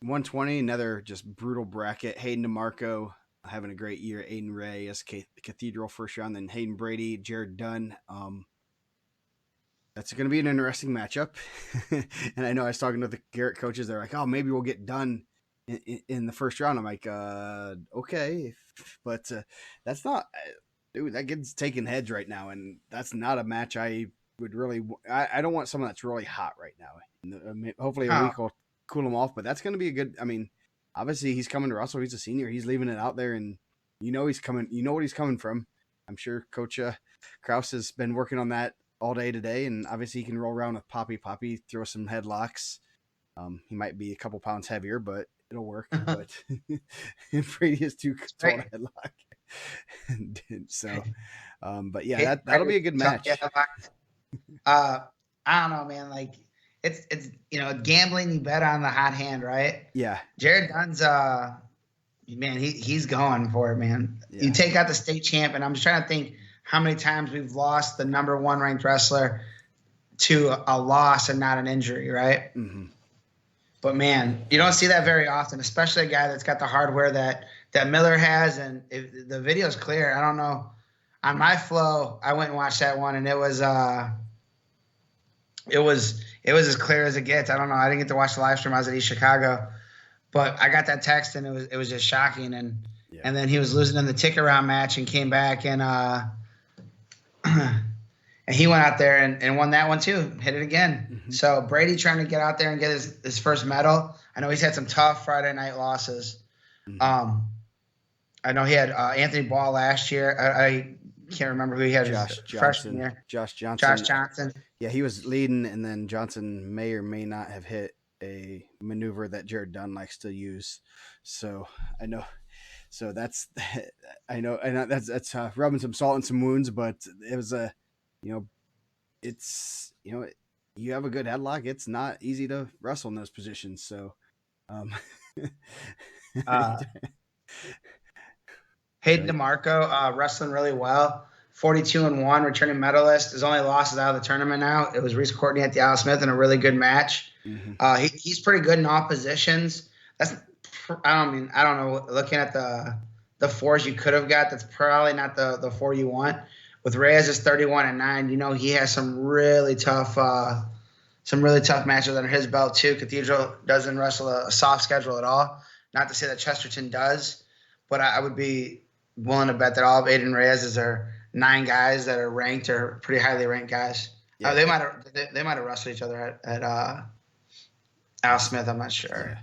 120, another just brutal bracket. Hayden DeMarco having a great year. Aiden Ray as Cathedral first round. Then Hayden Brady, Jared Dunn. That's going to be an interesting matchup. And I know I was talking to the Garrett coaches. They're like, "Oh, maybe we'll get Dunn in the first round." I'm like, okay. But that's not, dude, that gets taken heads right now. And that's not a match I would really, I don't want someone that's really hot right now. Hopefully a week will cool him off. But that's going to be a good, I mean, obviously he's coming to Russell. He's a senior. He's leaving it out there. And he's coming, what he's coming from. I'm sure Coach Kraus has been working on that all day today, and obviously he can roll around with Poppy, throw some headlocks. He might be a couple pounds heavier, but it'll work. But Brady is too tall to headlock. So, but yeah, that'll be a good match. I don't know, man. Like it's gambling. You bet on the hot hand, right? Yeah. Jared Dunn's man, he's going for it, man. Yeah. You take out the state champ, and I'm just trying to think how many times we've lost the number one ranked wrestler to a loss and not an injury, right? Mm-hmm. But man, you don't see that very often, especially a guy that's got the hardware that Miller has. And if the video's clear, I don't know. On my flow, I went and watched that one, and it was as clear as it gets. I don't know. I didn't get to watch the live stream. I was at East Chicago, but I got that text, and it was just shocking. And and then he was losing in the ticket round match and came back and and he went out there and won that one too, hit it again. Mm-hmm. So Brady trying to get out there and get his first medal. I know he's had some tough Friday night losses. Mm-hmm. I know he had Anthony Ball last year. I can't remember who he had freshman year. Josh Johnson. Josh Johnson. Yeah, he was leading, and then Johnson may or may not have hit a maneuver that Jared Dunn likes to use. So I know. So I know that's rubbing some salt in some wounds, but it was it's you have a good headlock. It's not easy to wrestle in those positions. So, Hayden DeMarco wrestling really well, 42-1, returning medalist. His only loss is out of the tournament now. It was Reese Courtney at the Al Smith in a really good match. Mm-hmm. He's pretty good in all positions. I don't know. Looking at the fours you could have got, that's probably not the four you want. With Reyes is 31-9. He has some really tough matches under his belt too. Cathedral doesn't wrestle a soft schedule at all. Not to say that Chesterton does, but I would be willing to bet that all of Aiden Reyes are 9 guys that are ranked or pretty highly ranked guys. Yeah. They might have wrestled each other at Al Smith. I'm not sure.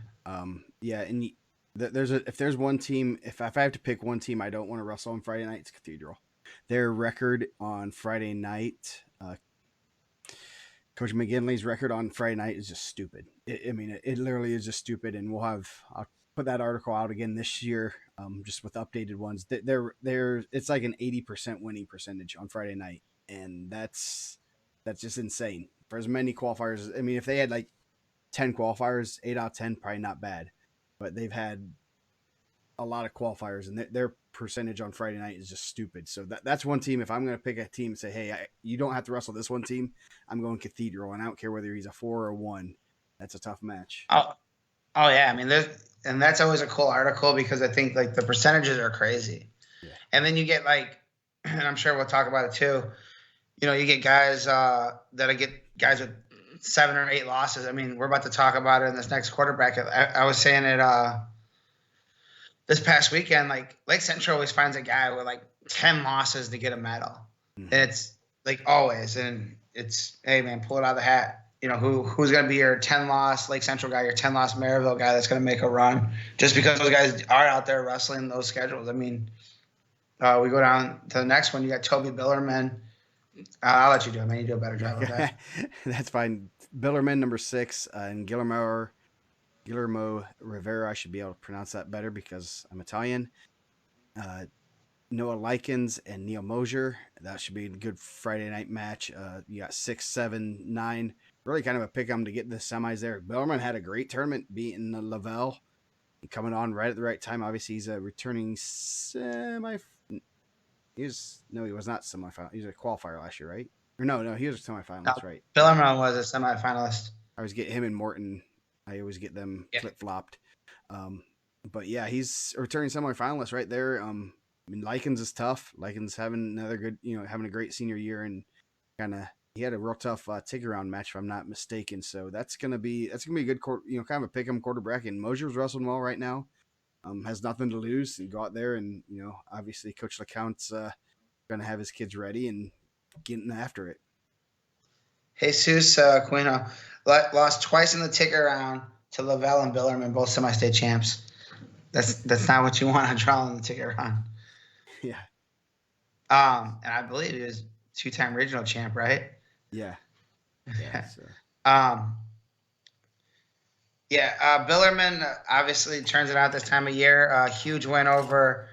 Yeah. And if there's one team, if I have to pick one team I don't want to wrestle on Friday night, it's Cathedral. Their record on Friday night, Coach McGinley's record on Friday night is just stupid. It literally is just stupid. And I'll put that article out again this year, just with updated ones. It's like an 80% winning percentage on Friday night, and that's just insane for as many qualifiers. If they had like 10 qualifiers, 8 out of 10 probably not bad, but they've had a lot of qualifiers, and their percentage on Friday night is just stupid. So that's one team. If I'm going to pick a team and say, hey, you don't have to wrestle this one team, I'm going Cathedral, and I don't care whether he's a 4 or a 1. That's a tough match. Oh yeah. I mean, and that's always a cool article because I think like the percentages are crazy. Yeah. And then you get like, and I'm sure we'll talk about it too. You get guys get guys with 7 or 8 losses. I mean, we're about to talk about it in this next quarter bracket. I was saying it this past weekend. Like Lake Central always finds a guy with like 10 losses to get a medal. Mm-hmm. And it's like always, and it's, hey man, pull it out of the hat. Who's going to be your 10-loss Lake Central guy, your 10-loss Maryville guy that's going to make a run just because those guys are out there wrestling those schedules. I mean, we go down to the next one. You got Toby Billerman. I'll let you do it, man. You do a better job of that. That's fine. Billerman, number 6, and Guillermo Rivera. I should be able to pronounce that better because I'm Italian. Noah Likens and Neil Mosier. That should be a good Friday night match. You got 6, 7, 9. Really kind of a pick 'em to get the semis there. Billerman had a great tournament beating Lavelle. Coming on right at the right time. Obviously, he's a returning semi. He was not semifinal. He was a qualifier last year, right? Or no, he was a semifinalist, no, right? Billerman was a semifinalist. I always get him and Morton. I always get them flip-flopped. But yeah, he's a returning semifinalist right there. I mean, Likens is tough. Likens having another good, having a great senior year, and he had a real tough tick around match if I'm not mistaken. So that's gonna be a good kind of a pick 'em quarter bracket. And Mosier's wrestling well right now. Has nothing to lose and go out there and obviously Coach LeCount's gonna have his kids ready and getting after it. Jesus Aquino lost twice in the ticker round to Lavelle and Billerman, both semi-state champs. That's not what you want to draw in the ticker round. Yeah. And I believe he was 2-time regional champ, right? Yeah. So. Billerman obviously turns it out this time of year. Huge win over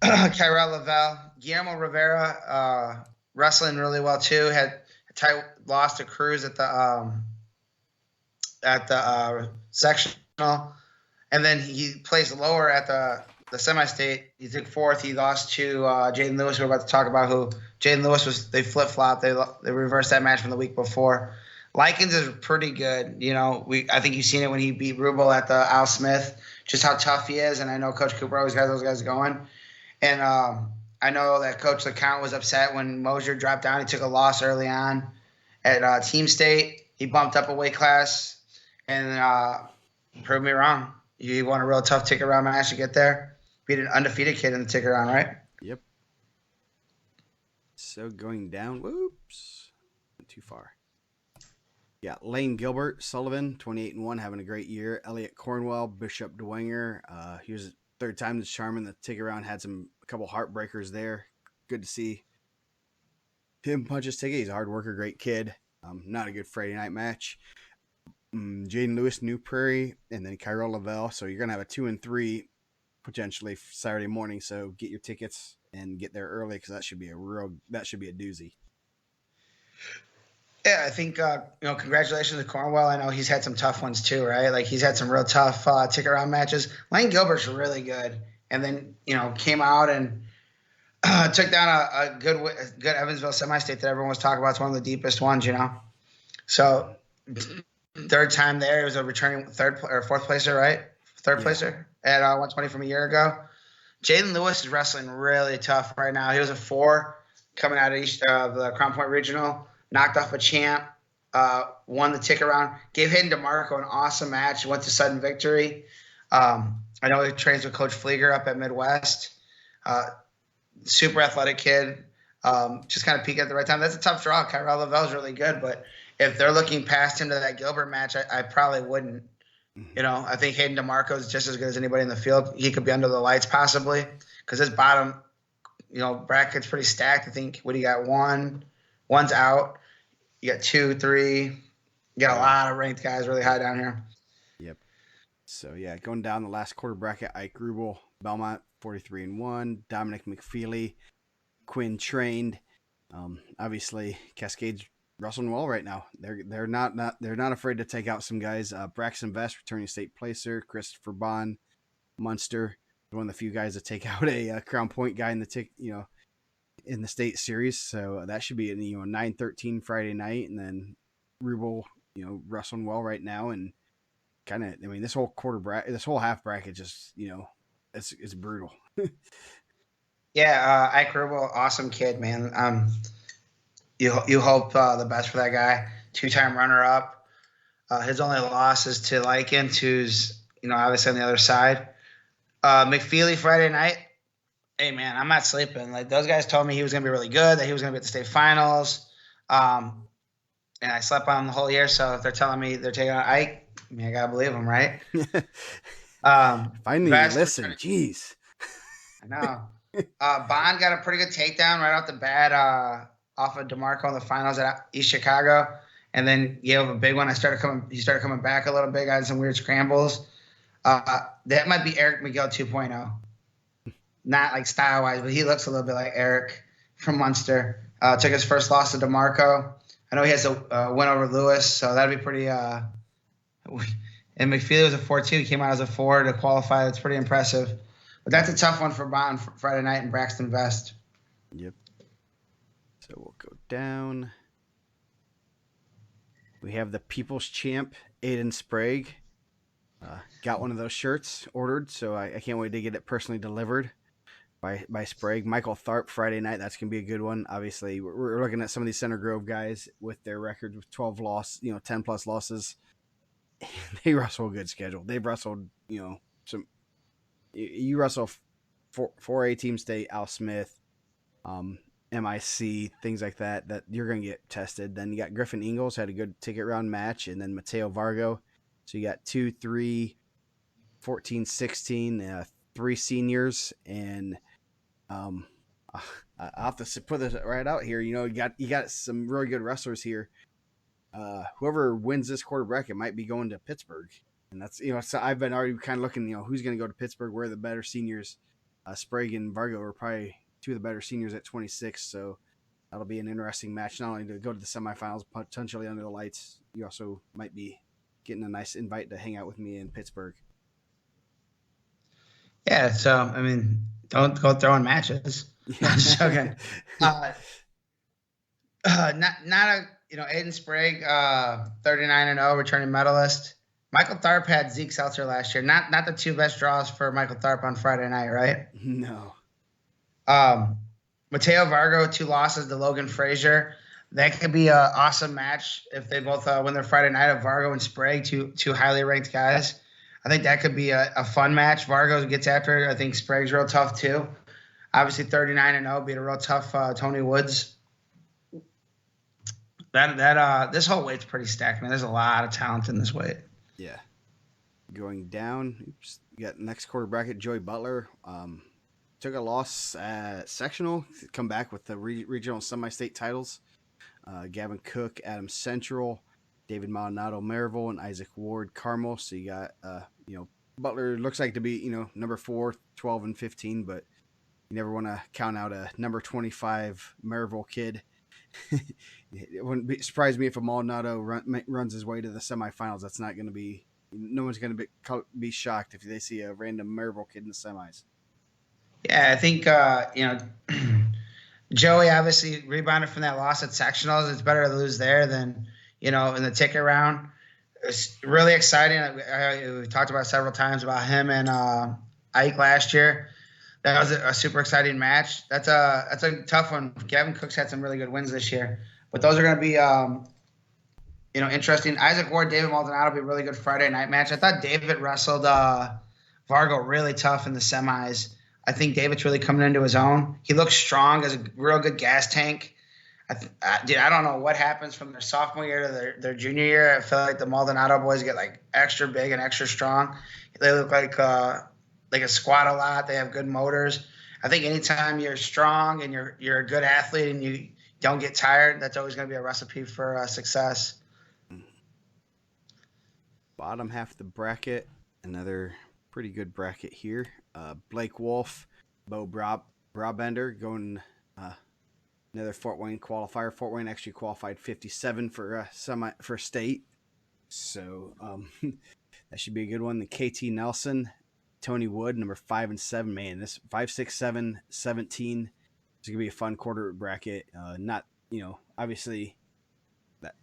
Kyrell Lavelle. Guillermo Rivera wrestling really well too. Had a tight loss to Cruz at the sectional, and then he plays lower at the semi-state. He took 4th. He lost to Jaylen Lewis, who we're about to talk about. Who Jaylen Lewis they flip-flopped. They reversed that match from the week before. Likens is pretty good. I think you've seen it when he beat Rubel at the Al Smith, just how tough he is. And I know Coach Cooper always got those guys going. And I know that Coach LeCount was upset when Mosier dropped down. He took a loss early on at Team State. He bumped up a weight class and proved me wrong. He won a real tough ticket round match to get there. Beat an undefeated kid in the ticket round, right? Yep. So going down. Whoops. Not too far. Yeah, Lane Gilbert, Sullivan, 28-1, having a great year. Elliot Cornwell, Bishop DeWinger. He was 3rd time this charm in the ticket round. Had a couple heartbreakers there. Good to see him punch his ticket. He's a hard worker, great kid. Not a good Friday night match. Jaden Lewis, New Prairie, and then Kyrell Lavelle. So you're gonna have a 2 and 3 potentially Saturday morning. So get your tickets and get there early because that should be a doozy. Yeah, I think, congratulations to Cornwell. I know he's had some tough ones too, right? Like he's had some real tough ticket round matches. Lane Gilbert's really good. And then, came out and took down a good Evansville semi-state that everyone was talking about. It's one of the deepest ones, So 3rd time there. He was a returning 3rd or 4th placer, right? 3rd placer at 120 from a year ago. Jaylen Lewis is wrestling really tough right now. He was a 4 coming out of the Crown Point Regional. Knocked off a champ, won the ticket round, gave Hayden Demarco an awesome match, went to sudden victory. I know he trains with Coach Flieger up at Midwest. Super athletic kid, just kind of peaked at the right time. That's a tough draw. Kyrell Lavelle's really good, but if they're looking past him to that Gilbert match, I probably wouldn't. I think Hayden Demarco is just as good as anybody in the field. He could be under the lights possibly because his bottom, bracket's pretty stacked. I think, what do you got? One's out. You got 2, 3. You got a lot of ranked guys really high down here. Yep. So, yeah, going down the last quarter bracket, Ike Rubel, Belmont, 43-1. Dominic McFeely, Quinn trained. Obviously, Cascade's wrestling well right now. They're not afraid to take out some guys. Braxton Vest, returning state placer. Christopher Bond, Munster. one of the few guys to take out a Crown Point guy in in the state series. So that should be 9-13 Friday night, and then Rubel, wrestling well right now, and kind of, this whole this whole half bracket, just it's brutal. Yeah, Ike Rubel, awesome kid, man. You hope the best for that guy. 2-time runner up. His only loss is to Likens, who's obviously on the other side. McFeely Friday night. Hey man, I'm not sleeping. Like, those guys told me he was gonna be really good, that he was gonna be at the state finals. And I slept on him the whole year. So if they're telling me they're taking out Ike, I gotta believe them, right? Finally, listen. Jeez. I know. Bond got a pretty good takedown right off the bat off of Demarco in the finals at East Chicago, and then gave a big one. He started coming back a little bit, got some weird scrambles. That might be Eric Miguel 2.0. Not like style wise, but he looks a little bit like Eric from Munster. Took his first loss to Demarco. I know he has a win over Lewis, so that'd be pretty. And McFeely was a 4-2. He came out as a 4 to qualify. That's pretty impressive. But that's a tough one for Bond for Friday night in Braxton Vest. Yep. So we'll go down. We have the People's Champ, Aiden Sprague. Got one of those shirts ordered, so I can't wait to get it personally delivered by Sprague. Michael Tharp Friday night. That's gonna be a good one. Obviously, we're looking at some of these Center Grove guys with their records with 12 loss, 10 plus losses. They wrestle a good schedule. They've wrestled, some. You wrestle 4A Team State, Al Smith, MIC, things like that you're going to get tested. Then you got Griffin Ingalls, had a good ticket round match, and then Mateo Vargo. So you got 2, 3, 14, 16, 3 seniors, and I'll have to put this right out here. You got some really good wrestlers here. Whoever wins this quarter bracket might be going to Pittsburgh. And that's, so I've been already kind of looking, who's going to go to Pittsburgh, where are the better seniors. Sprague and Vargo are probably two of the better seniors at 26. So that'll be an interesting match, not only to go to the semifinals, potentially under the lights. You also might be getting a nice invite to hang out with me in Pittsburgh. Yeah. So, don't go throwing matches. Yeah. Okay. Not Aiden Sprague, 39-0, returning medalist. Michael Tharp had Zeke Seltzer last year. Not the two best draws for Michael Tharp on Friday night, right? No. Mateo Vargo, 2 losses to Logan Frazier. That could be an awesome match if they both win their Friday night of Vargo and Sprague, two highly ranked guys. I think that could be a fun match. Vargo gets after it. I think Sprague's real tough too. Obviously 39-0, beat a real tough Tony Woods. This whole weight's pretty stacked, man. There's a lot of talent in this weight. Yeah. Going down, you got next quarter bracket, Joey Butler. Took a loss at sectional, come back with the regional semi-state titles. Gavin Cook, Adam Central, David Maldonado, Maryville, and Isaac Ward, Carmel. So you got, Butler looks like to be, number 4, 12 and 15, but you never want to count out a number 25 Maryville kid. It wouldn't surprise me if a Maldonado runs his way to the semifinals. That's not going to be. No one's going to be shocked if they see a random Maryville kid in the semis. Yeah, I think Joey obviously rebounded from that loss at sectionals. It's better to lose there than in the ticket round. It's really exciting. We talked about several times about him and Ike last year. That was a super exciting match. That's a tough one. Gavin Cook's had some really good wins this year, but those are going to be interesting. Isaac Ward, David Maldonado will be a really good Friday night match. I thought David wrestled Vargo really tough in the semis. I think David's really coming into his own. He looks strong, as a real good gas tank. I don't know what happens from their sophomore year to their junior year. I feel like the Maldonado boys get like extra big and extra strong. They look like they can squat a lot. They have good motors. I think anytime you're strong and you're a good athlete and you don't get tired, that's always going to be a recipe for success. Bottom half of the bracket, another pretty good bracket here. Blake Wolf, Bo Brabender going another Fort Wayne qualifier. Fort Wayne actually qualified 57 for state, so that should be a good one. The KT Nelson, Tony Wood, number 5 and 7. Man, this 5, 6, 7, 17. It's gonna be a fun quarter bracket. Not, obviously that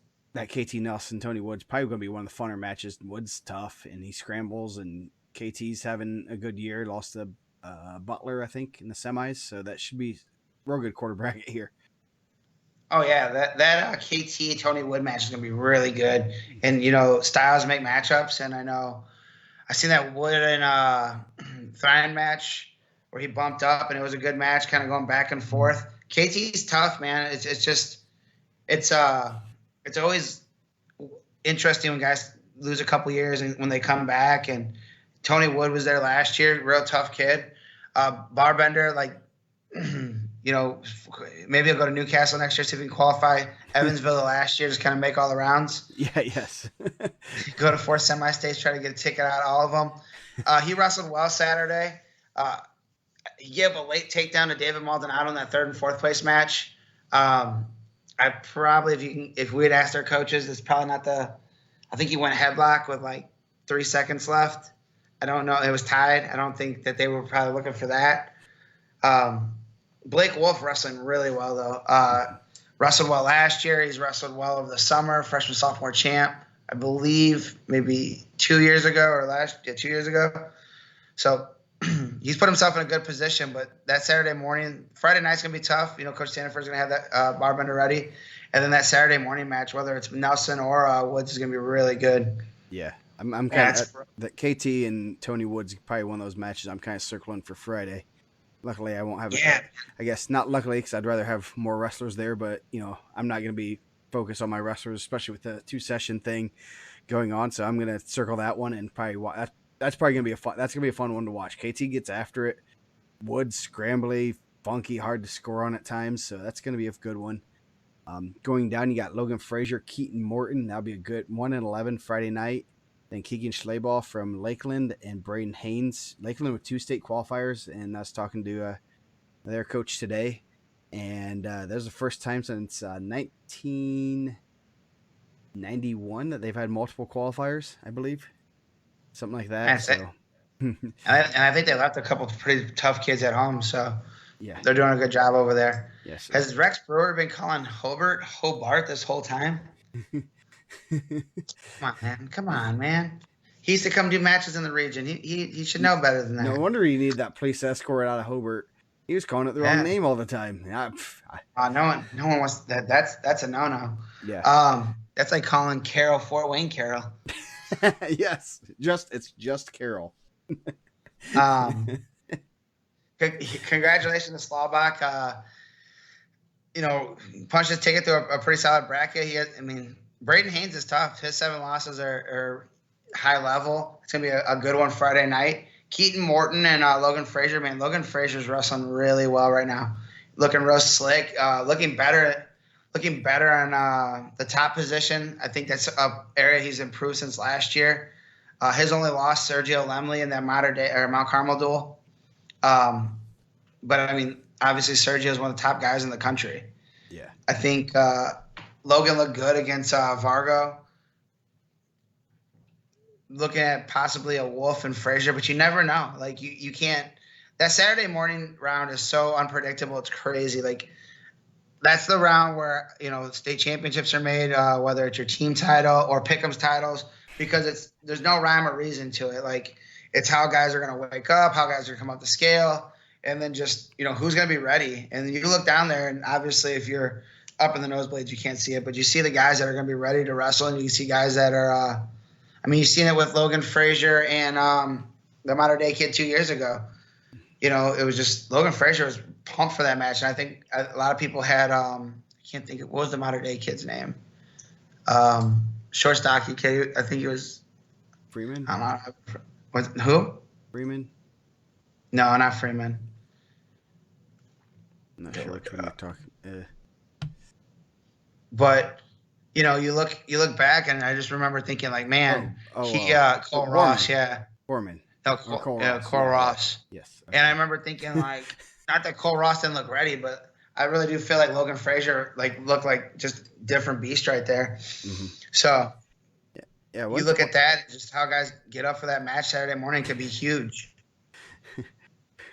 KT Nelson Tony Wood's probably gonna be one of the funner matches. Wood's tough and he scrambles, and KT's having a good year. Lost to Butler, I think, in the semis, so that should be a real good quarter bracket here. Oh yeah, that KT Tony Wood match is gonna be really good, and styles make matchups, and I seen that Wood and Thine match where he bumped up, and it was a good match, kind of going back and forth. KT's tough, man. It's always interesting when guys lose a couple years and when they come back. And Tony Wood was there last year, real tough kid, barbender, like. Maybe he'll go to Newcastle next year, see if he can qualify. Evansville last year, just kind of make all the rounds. Yeah, yes. Go to 4 semi-states, try to get a ticket out of all of them. He wrestled well Saturday. He gave a late takedown to David Maldonado in that 3rd and 4th place match. I probably, if we had asked our coaches, it's probably not I think he went headlock with like 3 seconds left. I don't know. It was tied. I don't think that they were probably looking for that. Blake Wolf wrestling really well, though. Wrestled well last year. He's wrestled well over the summer, freshman, sophomore champ, I believe maybe 2 years ago or 2 years ago. So he's put himself in a good position, but that Friday night's going to be tough. Coach Sandifer's going to have that barbender ready. And then that Saturday morning match, whether it's Nelson or Woods, is going to be really good. Yeah. I'm kind of that KT and Tony Woods probably one of those matches I'm kind of circling for Friday. Luckily, I won't have it. I guess not luckily, because I'd rather have more wrestlers there. But I'm not going to be focused on my wrestlers, especially with the 2-session thing going on. So I'm going to circle that one and probably that's probably going to be a fun one to watch. KT gets after it. Wood scrambly, funky, hard to score on at times. So that's going to be a good one. Going down, you got Logan Frazier, Keaton Morton. That'll be a good 1 and 11 Friday night. Then Keegan Schleybaugh from Lakeland and Braden Haynes. Lakeland with 2 state qualifiers, and I was talking to their coach today. And that was the first time since 1991 that they've had multiple qualifiers, I believe. Something like that. And I think they left a couple of pretty tough kids at home, so yeah, they're doing a good job over there. Yes. Has Rex Brewer been calling Hobart this whole time? Come on, man. He used to come do matches in the region. He should know better than that. No wonder he needed that police escort out of Hobart. He was calling it the wrong name all the time. No one wants that. That's a no. Yeah. That's like calling Carol Fort Wayne Carol. Yes. It's just Carol. Congratulations to Slawbach. Punched his ticket through a pretty solid bracket. Braden Haynes is tough. His 7 losses are high level. It's going to be a good one Friday night. Keaton Morton and Logan Frazier. Man, Logan Frazier's wrestling really well right now. Looking real slick. Looking better on the top position. I think that's an area he's improved since last year. His only loss, Sergio Lemley, in that Mount Carmel duel. But obviously Sergio is one of the top guys in the country. Yeah. I think Logan looked good against Vargo. Looking at possibly a Wolf and Frazier, but you never know. Like you can't. That Saturday morning round is so unpredictable. It's crazy. Like that's the round where state championships are made, whether it's your team title or Pick'em's titles, because there's no rhyme or reason to it. Like it's how guys are going to wake up, how guys are going to come up the scale, and then just who's going to be ready. And you look down there, and obviously if you're up in the nosebleeds, you can't see it, but you see the guys that are going to be ready to wrestle, and you see guys that are. You've seen it with Logan Frazier and the Modern Day kid 2 years ago. It was just Logan Frazier was pumped for that match, and I think a lot of people had I can't think of what was the Modern Day kid's name. Short stocky kid. I think it was Freeman. Who? Freeman. No, not Freeman. I'm not sure what you're talking. But you look back, and I just remember thinking, like, man, Cole Ross, Foreman. No, Cole Ross. Yes. Okay. And I remember thinking, like, not that Cole Ross didn't look ready, but I really do feel like Logan Frazier looked like just different beast right there. Mm-hmm. So you look at that, just how guys get up for that match Saturday morning could be huge.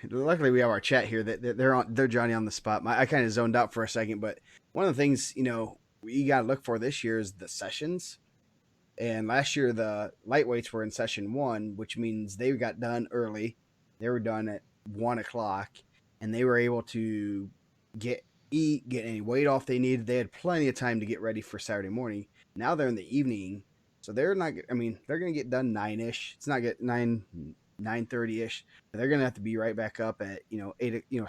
luckily we have our chat here that they're Johnny on the spot. I kind of zoned out for a second, but one of the things we got to look for this year is the sessions. And last year the lightweights were in session 1, which means they got done early. They were done at 1:00, and they were able to get any weight off they needed. They had plenty of time to get ready for Saturday morning. Now they're in the evening, so they're not. I mean, they're gonna get done 9ish. It's not get 9:30ish. They're gonna have to be right back up at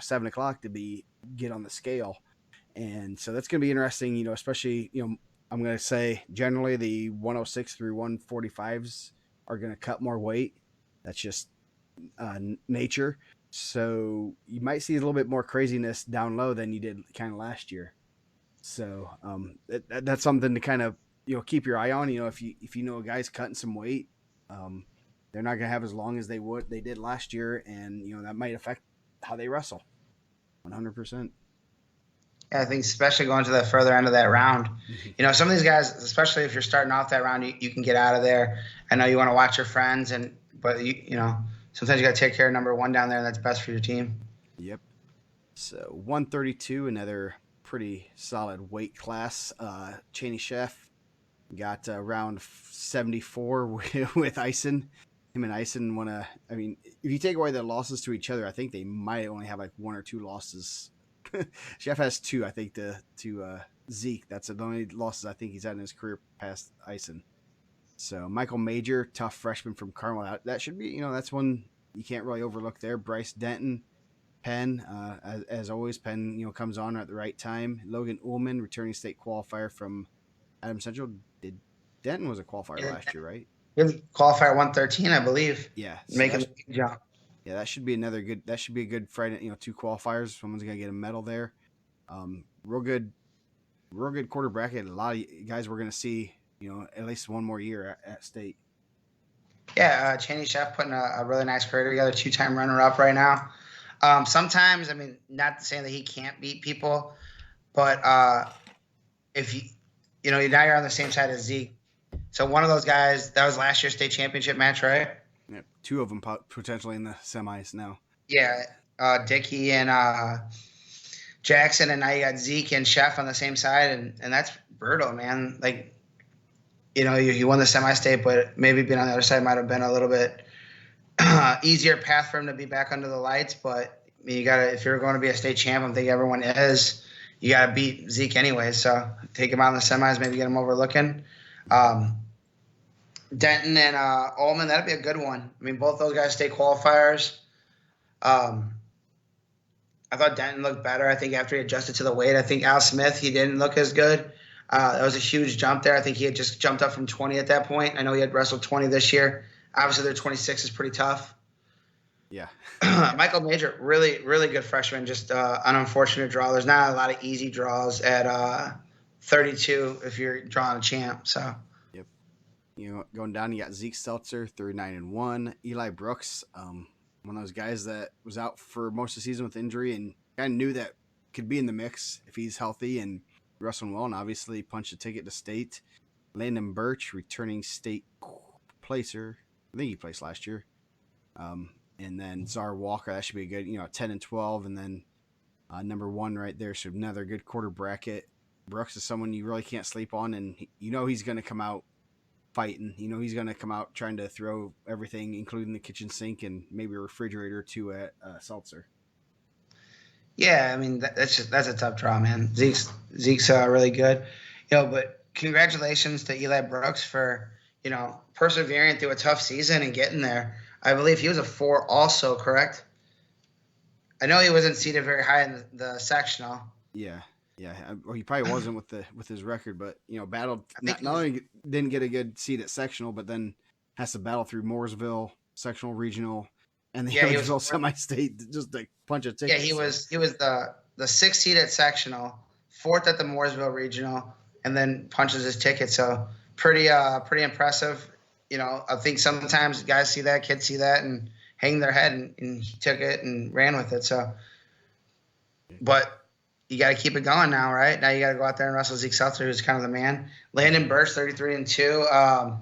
7 o'clock to get on the scale, and so that's gonna be interesting. Especially I'm gonna say generally the 106 through 145s are gonna cut more weight. That's just nature. So you might see a little bit more craziness down low than you did kind of last year. So that's something to kind of keep your eye on. If you know a guy's cutting some weight, they're not gonna have as long as they did last year, and that might affect how they wrestle. 100%. Yeah, I think especially going to the further end of that round, some of these guys, especially if you're starting off that round, you can get out of there. I know you want to watch your friends, but sometimes you got to take care of number 1 down there, and that's best for your team. Yep. So 132, another pretty solid weight class. Cheney Chef got round 74 with Eisen. Him and Eisen if you take away the losses to each other, I think they might only have like 1 or 2 losses. Chef has 2, I think, to Zeke. That's the only losses I think he's had in his career past Eisen. So Michael Major, tough freshman from Carmel. That should be, that's one you can't really overlook there. Bryce Denton, Penn, as always, Penn, comes on at the right time. Logan Ullman, returning state qualifier from Adams Central. Denton was a qualifier last year, right? He was qualifier 113, I believe. Yeah. So making the big jump. Yeah, that should be a good Friday, 2 qualifiers. Someone's going to get a medal there. Real good quarter bracket. A lot of guys we're going to see, at least one more year at state. Yeah, Cheney Chef putting a really nice career together, 2-time runner-up right now. Sometimes, not saying that he can't beat people, but if now you're on the same side as Zeke. So one of those guys, that was last year's state championship match, right? Yeah, 2 of them potentially in the semis now. Yeah, Dickey and Jackson, and now you got Zeke and Chef on the same side, and that's brutal, man. Like, you won the semi-state, but maybe being on the other side might have been a little bit easier path for him to be back under the lights. But if you're going to be a state champ, I think everyone is, you got to beat Zeke anyway. So take him out in the semis, maybe get him overlooking. Denton and Ullman, that'd be a good one. Both those guys state qualifiers. I thought Denton looked better. I think after he adjusted to the weight, I think Al Smith, he didn't look as good. That was a huge jump there. I think he had just jumped up from 20 at that point. I know he had wrestled 20 this year. Obviously, their 26 is pretty tough. Yeah. Michael Major, really, really good freshman. Just an unfortunate draw. There's not a lot of easy draws at 32 if you're drawing a champ. So. Yep. Going down, you got Zeke Seltzer, 39-1. Eli Brooks, one of those guys that was out for most of the season with injury and kind of knew that could be in the mix if he's healthy and wrestling well, and obviously punched a ticket to state. Landon Birch, returning state placer. I think he placed last year. And then Czar Walker, that should be a good, 10-12, and then number 1 right there. So another good quarter bracket. Brooks is someone you really can't sleep on, and he's going to come out fighting. He's going to come out trying to throw everything, including the kitchen sink and maybe a refrigerator to a Seltzer. Yeah, that's a tough draw, man. Zeke's really good, but congratulations to Eli Brooks for persevering through a tough season and getting there. I believe he was a 4 also, correct? I know he wasn't seated very high in the sectional. Yeah. Well, he probably wasn't with his record, but battled. Not only didn't get a good seat at sectional, but then has to battle through Mooresville sectional, regional, and the Evansville semi-state, just a bunch of tickets. Yeah, he was the 6th seed at sectional, 4th at the Mooresville regional, and then punches his ticket. So pretty impressive. I think sometimes guys see that, kids see that, and hang their head, and he took it and ran with it. So, but you got to keep it going now, right? Now you got to go out there and wrestle Zeke Seltzer, who's kind of the man. Landon Birch, 33-2.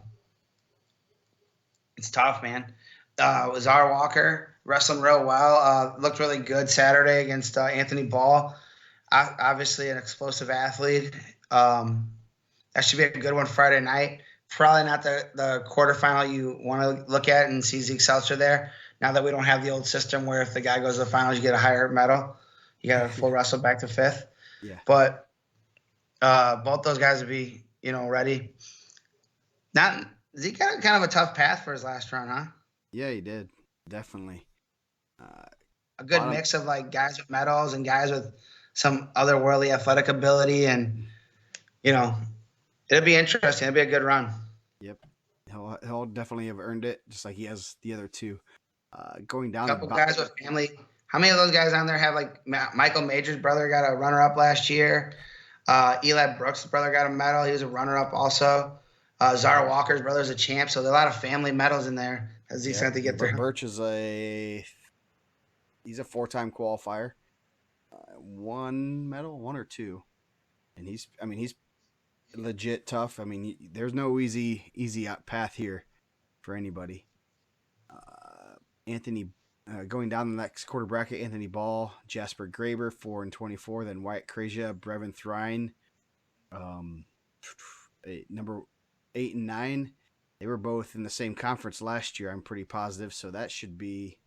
It's tough, man. Czar Walker, wrestling real well. Looked really good Saturday against Anthony Ball. Obviously, an explosive athlete. That should be a good one Friday night. Probably not the quarterfinal you want to look at and see Zeke Seltzer there. Now that we don't have the old system where if the guy goes to the finals, you get a higher medal. You got a full wrestle back to fifth. Yeah. But both those guys would be, ready. Zeke had kind of a tough path for his last run, huh? Yeah, he did. Definitely. A good mix of like guys with medals and guys with some otherworldly athletic ability, and it'll be interesting. It'll be a good run. Yep, he'll definitely have earned it, just like he has the other two. Going down. A couple guys with family. How many of those guys on there have like Michael Major's brother got a runner-up last year? Eli Brooks' brother got a medal. He was a runner-up also. Zara Walker's brother's a champ, so there are a lot of family medals in there. As he's had to get there. Birch is he's a 4-time qualifier. One medal, one or two, and he's legit tough. I mean, there's no easy path here for anybody. Anthony, going down the next quarter bracket, Anthony Ball, Jasper Graber, 4 and 24. Then Wyatt Krejcia, Brevin Thrine, number 8 and 9. They were both in the same conference last year. I'm pretty positive, so that should be.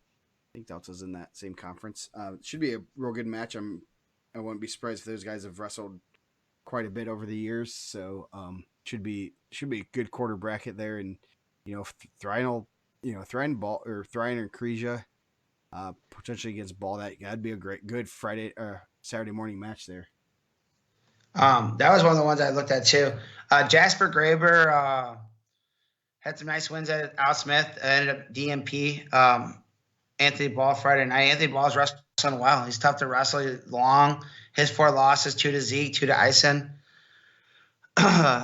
I think Delta's in that same conference. It should be a real good match. I wouldn't be surprised if those guys have wrestled quite a bit over the years. So should be a good quarter bracket there. And Thrine and Krejcia potentially against Ball. That'd be a good Saturday morning match there. That was one of the ones I looked at too. Jasper Graber had some nice wins at Al Smith. Ended up DMP. Anthony Ball Friday night. Anthony Ball's wrestling well. He's tough to wrestle. He's long. His 4 losses: 2 to Zeke, 2 to Eisen. Krejcia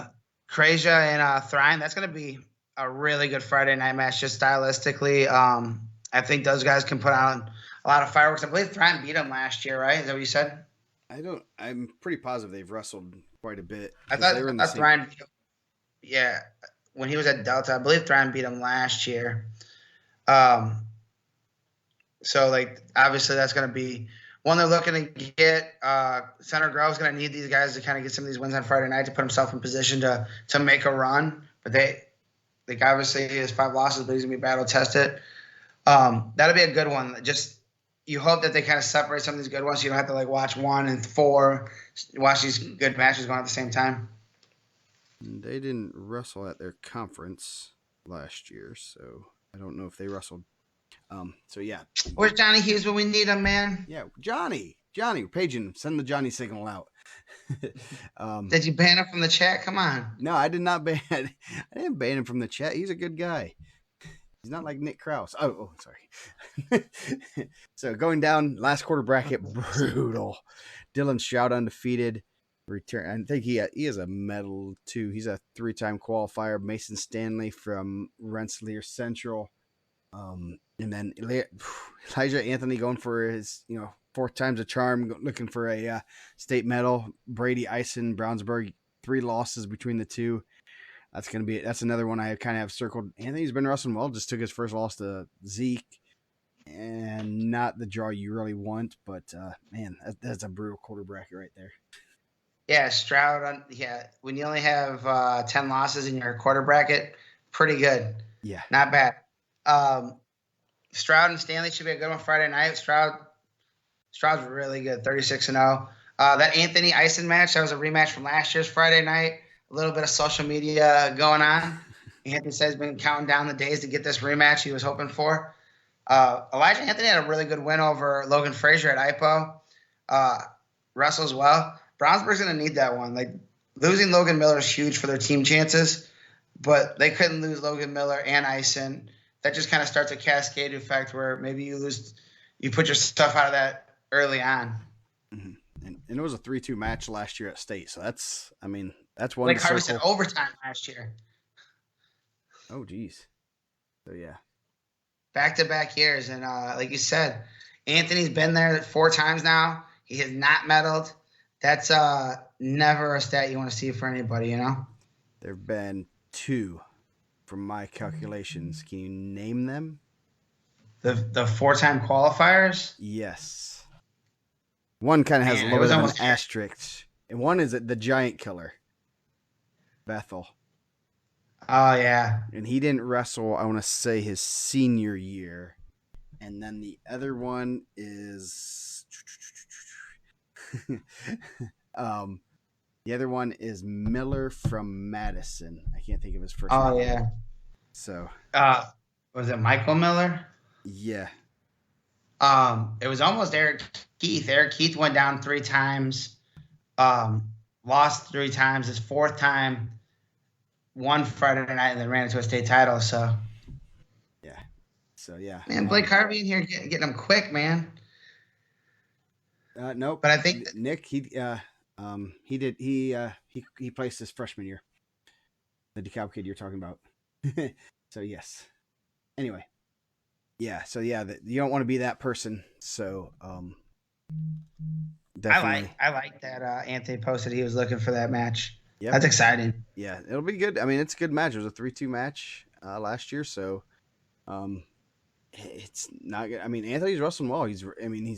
and Thrine. That's going to be a really good Friday night match, just stylistically. I think those guys can put on a lot of fireworks. I believe Thrine beat him last year, right? Is that what you said? I'm pretty positive they've wrestled quite a bit. I thought Thrine. Yeah, when he was at Delta, I believe Thrine beat him last year. So, obviously that's going to be one they're looking to get. Senator Grove's going to need these guys to kind of get some of these wins on Friday night to put himself in position to make a run. But obviously he has 5 losses, but he's going to be battle tested. That'll be a good one. Just you hope that they kind of separate some of these good ones so you don't have to watch 1 and 4, watch these good matches going at the same time. They didn't wrestle at their conference last year, so I don't know if they wrestled. So yeah. Where's Johnny Hughes when we need him, man? Yeah, Johnny, we're paging him. Send the Johnny signal out. Did you ban him from the chat? Come on. No, I didn't ban him from the chat. He's a good guy. He's not like Nick Krause. Oh, sorry. So going down, last quarter bracket, brutal. Dylan Stroud undefeated. Return. I think he has a medal too. He's a 3-time qualifier. Mason Stanley from Rensselaer Central. And then Elijah Anthony going for his 4th time's a charm, looking for a state medal. Brady Eisen, Brownsburg, 3 losses between the two. That's another one I kind of have circled. Anthony's been wrestling well. Just took his first loss to Zeke, and not the draw you really want. But man, that's a brutal quarter bracket right there. Yeah, Stroud. When you only have 10 losses in your quarter bracket, pretty good. Yeah, not bad. Stroud and Stanley should be a good one Friday night. Stroud's really good, 36-0. That Anthony Eisen match, that was a rematch from last year's Friday night. A little bit of social media going on. Anthony says he's been counting down the days to get this rematch he was hoping for. Elijah Anthony had a really good win over Logan Frazier at IPO. Wrestles well. Brownsburg's going to need that one. Losing Logan Miller is huge for their team chances, but they couldn't lose Logan Miller and Eisen. That just kind of starts a cascade effect where maybe you put your stuff out of that early on. Mm-hmm. And it was a 3-2 match last year at state. So that's one. Like Harvey said, overtime last year. Oh, geez. So, yeah. Back-to-back years. And like you said, Anthony's been there 4 times now. He has not medaled. That's never a stat you want to see for anybody, There have been 2 from my calculations. Can you name them? The 4-time qualifiers. Yes. One kind of has a little bit of an almost asterisk, and one is the giant killer, Bethel. Oh yeah. And he didn't wrestle, I want to say, his senior year. And then the other one is the other one is Miller from Madison. I can't think of his first name. Oh yeah. So was it Michael Miller? yeah. It was almost Eric Keith. Eric Keith went down 3 times, lost 3 times. His 4th time, won Friday night, and then ran into a state title. So yeah. So yeah. Man, Blake Harvey in here getting him quick, man. Nope. But I think Nick, he placed his freshman year. The DeKalb kid you're talking about. So yes. Anyway. Yeah. So yeah, you don't want to be that person. So definitely. I like that Anthony posted he was looking for that match. Yep. That's exciting. Yeah, it'll be good. I mean, it's a good match. It was a 3-2 match last year, so it's not good. I mean, Anthony's wrestling well. He's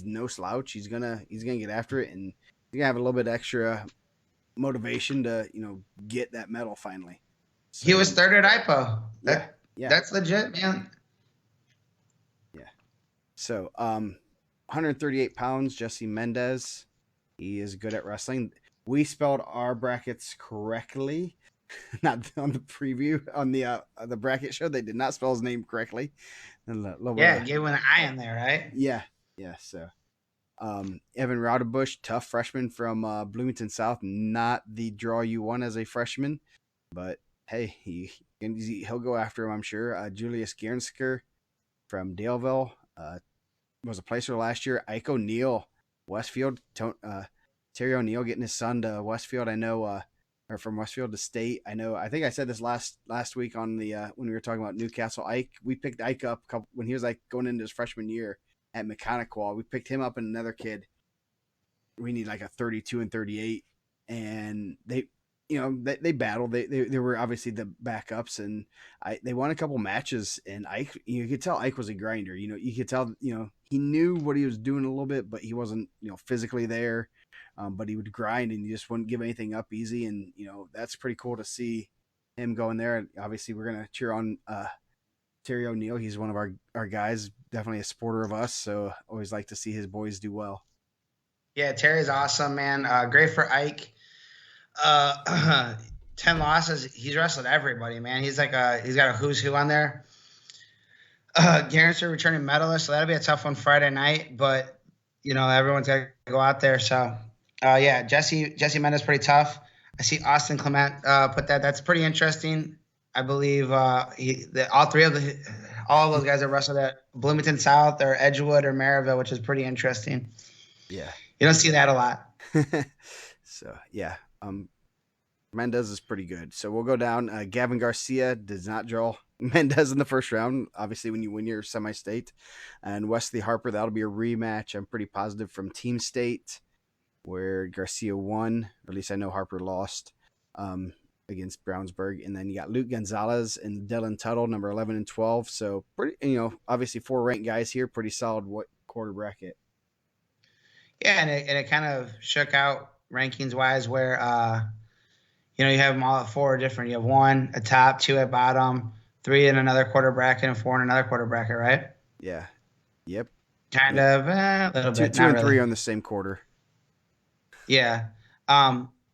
no slouch. He's gonna get after it, and he's gonna have a little bit extra motivation to get that medal finally. So, he was 3rd at IPO. Yeah, that's legit, man. Yeah. So 138 pounds, Jesse Mendez. He is good at wrestling. We spelled our brackets correctly, not on the preview on the bracket show. They did not spell his name correctly. Gave him an I in there, right? Yeah. So, Evan Roddenbush, tough freshman from Bloomington South, not the draw you want as a freshman, but hey, he'll go after him, I'm sure. Julius Gernsker from Daleville was a placer last year. Ike O'Neill, Westfield. Terry O'Neill getting his son to Westfield. I know, or from Westfield to State. I know. I think I said this last week on the when we were talking about Newcastle. Ike, we picked Ike up when he was like going into his freshman year at Mechanical. We picked him up and another kid. We need like a 32 and 38, and they battled. They were obviously the backups, and they won a couple matches. And Ike, you could tell Ike was a grinder. You could tell he knew what he was doing a little bit, but he wasn't physically there. But he would grind, and he just wouldn't give anything up easy. And that's pretty cool to see him going there. And obviously, we're gonna cheer on Terry O'Neill. He's one of our guys, definitely a supporter of us. So always like to see his boys do well. Yeah, Terry's awesome, man. Great for Ike. 10 losses. He's wrestled everybody, man. He's got a who's who on there. Garen's a returning medalist, so that'll be a tough one Friday night. But everyone's got to go out there. So Jesse Mendez pretty tough. I see Austin Clement put that. That's pretty interesting. I believe all of those guys have wrestled at Bloomington South or Edgewood or Maryville, which is pretty interesting. Yeah, you don't see that a lot. So yeah. Mendez is pretty good. So we'll go down. Gavin Garcia does not draw Mendez in the first round. Obviously, when you win your semi-state. And Wesley Harper, that'll be a rematch. I'm pretty positive from Team State, where Garcia won. Or at least I know Harper lost against Brownsburg. And then you got Luke Gonzalez and Dylan Tuttle, number 11 and 12. So pretty, obviously 4 ranked guys here. Pretty solid quarter bracket. Yeah, and it kind of shook out rankings wise where you have them all at 4 different. You have 1 at top, 2 at bottom, 3 in another quarter bracket, and 4 in another quarter bracket, right? Yeah. Yep. Kind of a little bit. 2 and 3 on the same quarter. Yeah.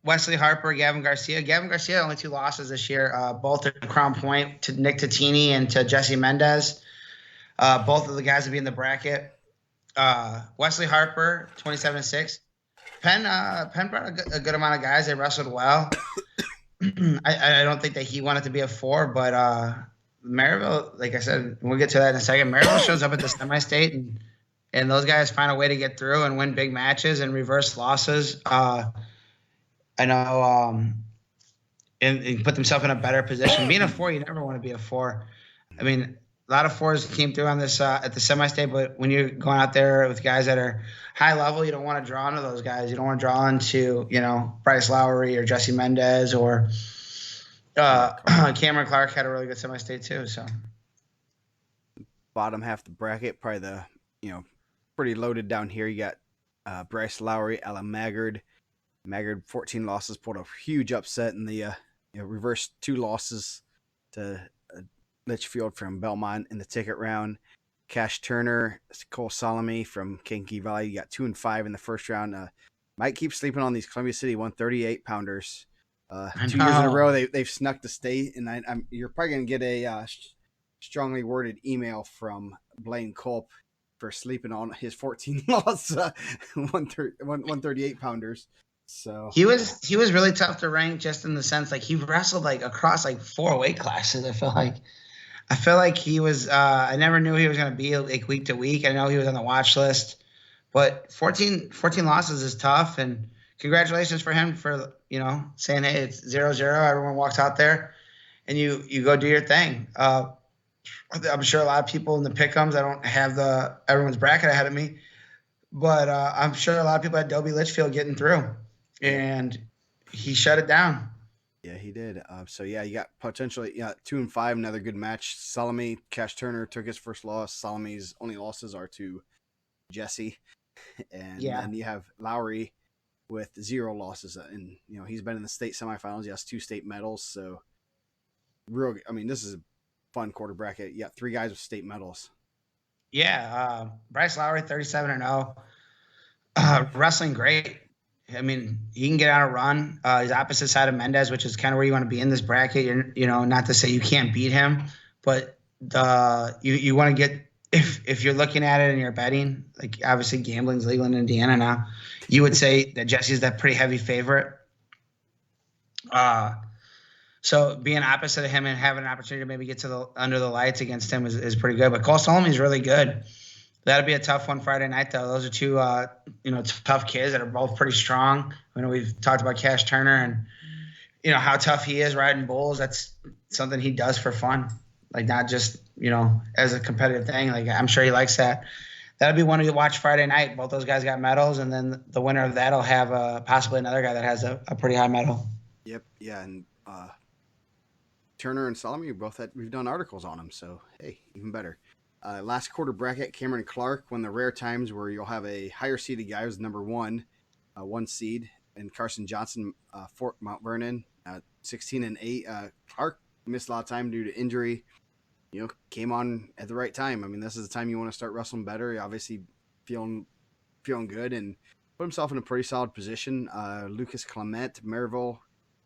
Wesley Harper, Gavin Garcia. Gavin Garcia only 2 losses this year, both at Crown Point to Nick Tatini and to Jesse Mendez. Both of the guys will be in the bracket. Wesley Harper, 27-6. Penn brought a good amount of guys. They wrestled well. I don't think that he wanted to be a 4, but Maryville, like I said, we'll get to that in a second. Maryville shows up at the semi-state, and those guys find a way to get through and win big matches and reverse losses. I know, and put themselves in a better position. Being a 4, you never want to be a 4. I mean, a lot of 4s came through on this at the semi-state, but when you're going out there with guys that are high level, you don't want to draw into those guys. You don't want to draw into, Bryce Lowry or Jesse Mendez or Cameron Clark had a really good semi-state too. So, bottom half of the bracket, probably the, pretty loaded down here. You got Bryce Lowry, Alan Maggard. Maggard, 14 losses, pulled a huge upset in the reversed 2 losses to Litchfield from Belmont in the ticket round. Cash Turner, Cole Salome from Kankakee Valley. You got 2 and 5 in the first round. Might keep sleeping on these Columbia City 138 pounders. 2 years in a row, they've snuck the state, and you're probably gonna get a strongly worded email from Blaine Culp for sleeping on his 14 loss 138 pounders. So he was really tough to rank, just in the sense like he wrestled like across like 4 weight classes. I feel like he was. I never knew he was going to be like week to week. I know he was on the watch list, but 14 losses is tough. And congratulations for him for saying, hey, it's 0-0. Everyone walks out there, and you go do your thing. I'm sure a lot of people in the pick'ems. I don't have everyone's bracket ahead of me, but I'm sure a lot of people had Dobie Litchfield getting through, and he shut it down. Yeah, he did. So yeah, you got potentially 2 and 5, another good match. Salome, Cash Turner took his first loss. Salome's only losses are to Jesse, and then you have Lowry with 0 losses, and he's been in the state semifinals. He has 2 state medals, so this is a fun quarter bracket. You got 3 guys with state medals. Yeah, Bryce Lowry, 37-0, wrestling great. I mean, he can get on a run. He's opposite side of Mendez, which is kind of where you want to be in this bracket. Not to say you can't beat him, but you want to get, if you're looking at it and you're betting, like obviously gambling's legal in Indiana now, you would say that Jesse's that pretty heavy favorite. So being opposite of him and having an opportunity to maybe get to under the lights against him is pretty good. But Cole Salome is really good. That'll be a tough one Friday night, though. Those are 2, tough kids that are both pretty strong. We've talked about Cash Turner and, how tough he is riding bulls. That's something he does for fun, like not just, as a competitive thing. Like I'm sure he likes that. That'll be one to watch Friday night. Both those guys got medals, and then the winner of that will have possibly another guy that has a pretty high medal. Yep. Yeah, and Turner and Salome, we've done articles on them, so hey, even better. Last quarter bracket, Cameron Clark, one of the rare times where you'll have a higher seeded guy who's number 1 seed, and Carson Johnson, Fort Mount Vernon, 16-8. Clark missed a lot of time due to injury. Came on at the right time. This is the time you want to start wrestling better. Obviously, feeling good, and put himself in a pretty solid position. Lucas Clement, Maryville,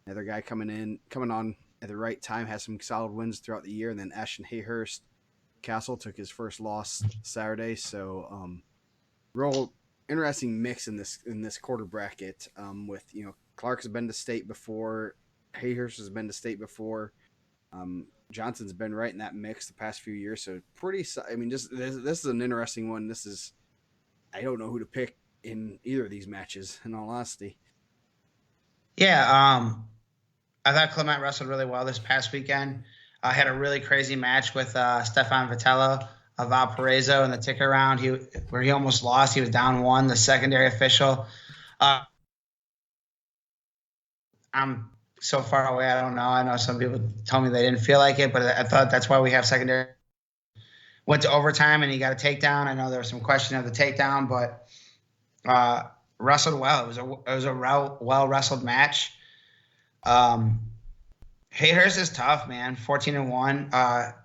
another guy coming on at the right time, has some solid wins throughout the year, and then Ashton Hayhurst Castle took his first loss Saturday, so real interesting mix in this quarter bracket. With Clark's been to state before, Hayhurst has been to state before, Johnson's been right in that mix the past few years, so this is an interesting one. I don't know who to pick in either of these matches, in all honesty. Yeah, I thought Clement wrestled really well this past weekend. I had a really crazy match with Stefan Vitello of Valparaiso in the ticket round. Where he almost lost. He was down 1, the secondary official. I'm so far away, I don't know. I know some people told me they didn't feel like it, but I thought that's why we have secondary. Went to overtime, and he got a takedown. I know there was some question of the takedown, but wrestled well. It was a well-wrestled match. Hayhurst is tough, man. 14-1.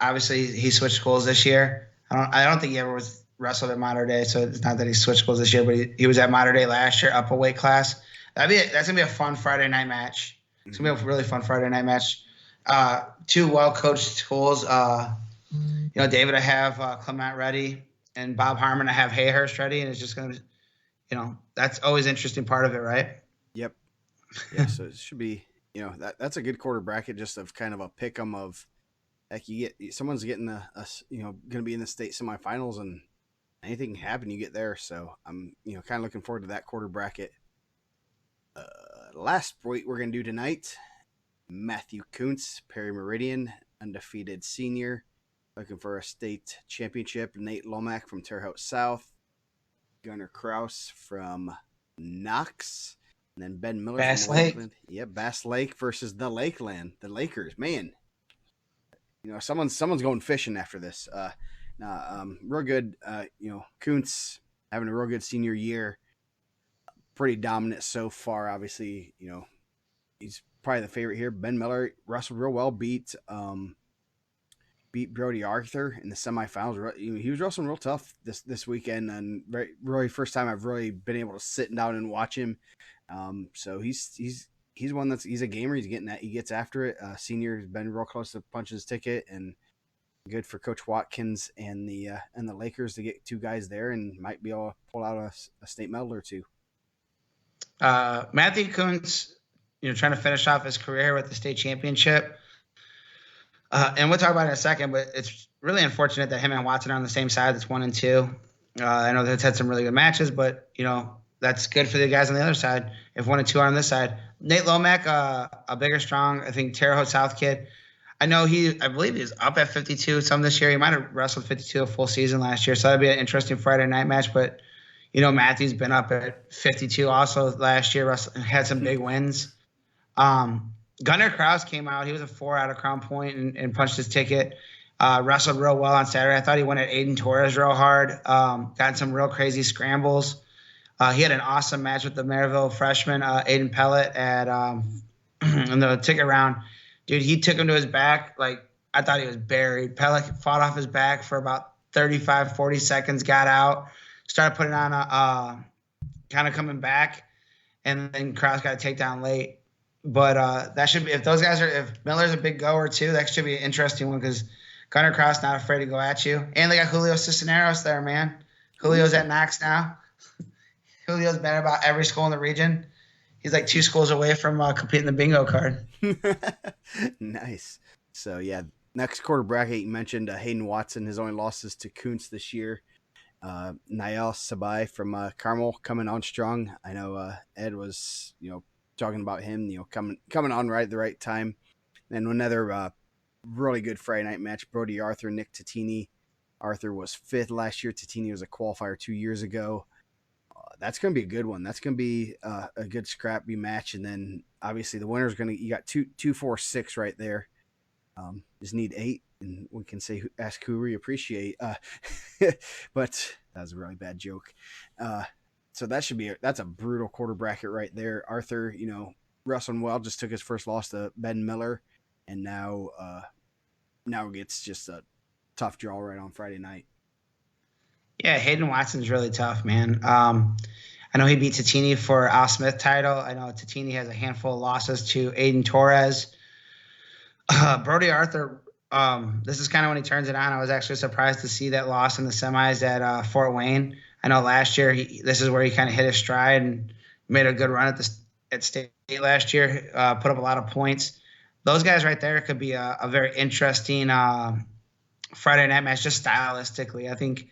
Obviously, he switched schools this year. I don't think he ever was wrestled at Mater Dei, so it's not that he switched schools this year, but he was at Mater Dei last year, up a weight class. That's gonna be a fun Friday night match. It's gonna be a really fun Friday night match. 2 well-coached schools. David, I have Clement ready, and Bob Harmon, I have Hayhurst ready, and it's just gonna be, that's always an interesting part of it, right? Yep. Yeah. So it should be. That's a good quarter bracket, just of kind of a pick 'em of, like, someone's getting going to be in the state semifinals, and anything can happen. You get there, so I'm kind of looking forward to that quarter bracket. Last weight we're going to do tonight, Matthew Kuntz, Perry Meridian, undefeated senior, looking for a state championship. Nate Lomack from Terre Haute South, Gunnar Kraus from Knox. And then Ben Miller Bass from Lake. Lakeland. Yeah, Bass Lake versus the Lakeland. The Lakers. Man. Someone's going fishing after this. Real good. Kuntz having a real good senior year. Pretty dominant so far. Obviously, he's probably the favorite here. Ben Miller wrestled real well. Beat Brody Arthur in the semifinals. He was wrestling real tough this weekend, and really first time I've really been able to sit down and watch him. So he's one he's a gamer. He gets after it. Senior has been real close to punching his ticket, and good for Coach Watkins and the Lakers to get two guys there, and might be able to pull out a state medal or two. Matthew Kuntz, trying to finish off his career with the state championship. And we'll talk about it in a second, but it's really unfortunate that him and Watson are on the same side. That's 1-2. I know that's had some really good matches, but that's good for the guys on the other side. If 1-2 are on this side, Nate Lomack, a bigger, strong, I think Terre Haute South kid. I believe he was up at 52 some this year. He might have wrestled 52 a full season last year, so that'd be an interesting Friday night match. But Matthew's been up at 52 also last year. Had some big wins. Gunnar Kraus came out. He was a 4 out of Crown Point and punched his ticket. Wrestled real well on Saturday. I thought he went at Aiden Torres real hard. Got some real crazy scrambles. He had an awesome match with the Maryville freshman, Aiden Pellet, at in the ticket round. Dude, he took him to his back. Like, I thought he was buried. Pellet fought off his back for about 35, 40 seconds, got out, started putting on kind of coming back, and then Kraus got a takedown late. But that should be, if Miller's a big goer too, that should be an interesting one because Gunnar Kraus not afraid to go at you. And they got Julio Cisneros there, man. Julio's at Knox now. Julio's been at about every school in the region. He's like 2 schools away from competing the bingo card. Nice. So, yeah, next quarter bracket, you mentioned Hayden Watson. His only losses to Kuntz this year. Nael Sabai from Carmel coming on strong. I know Ed was, talking about him, coming on right at the right time. And another really good Friday night match, Brody Arthur, Nick Titini. Arthur was 5th last year. Titini was a qualifier 2 years ago. That's going to be a good one. That's going to be a good scrappy match. And then obviously the winner's you got 2, 4, 6 right there. Just need 8, and we can ask who we appreciate. But that was a really bad joke. So that's a brutal quarter bracket right there. Arthur, wrestling well, just took his first loss to Ben Miller, and now gets just a tough draw right on Friday night. Yeah, Hayden Watson's really tough, man. I know he beat Titini for Al Smith title. I know Titini has a handful of losses to Aiden Torres. Brody Arthur, this is kind of when he turns it on. I was actually surprised to see that loss in the semis at Fort Wayne. I know last year this is where he kind of hit his stride and made a good run at state last year. Put up a lot of points. Those guys right there could be a very interesting Friday night match, just stylistically. I think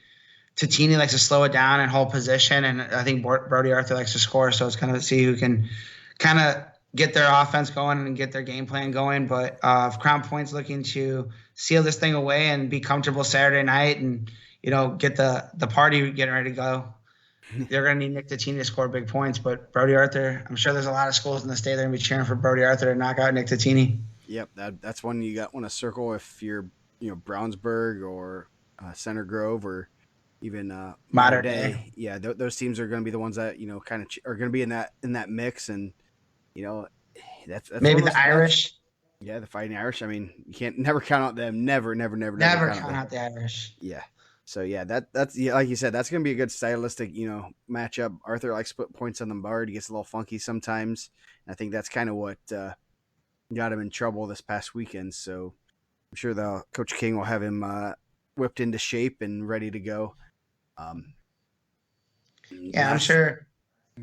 Titini likes to slow it down and hold position, and I think Brody Arthur likes to score. So it's kind of see who can kind of get their offense going and get their game plan going. But if Crown Point's looking to seal this thing away and be comfortable Saturday night and get the party getting ready to go, they're going to need Nick Titini to score big points. But Brody Arthur, I'm sure there's a lot of schools in the state that are going to be cheering for Brody Arthur to knock out Nick Titini. Yep, that's one you want to circle if you're Brownsburg or Center Grove or even Mater Dei. Yeah, those teams are going to be the ones that kind of are going to be in that mix, and that's maybe the Irish. Yeah, the Fighting Irish. I mean, you can't never count out them. Never count out the Irish. Yeah. So yeah, that's like you said, that's going to be a good stylistic matchup. Arthur likes to put points on the board. He gets a little funky sometimes. And I think that's kind of what got him in trouble this past weekend. So I'm sure Coach King will have him whipped into shape and ready to go. Yeah, I'm sure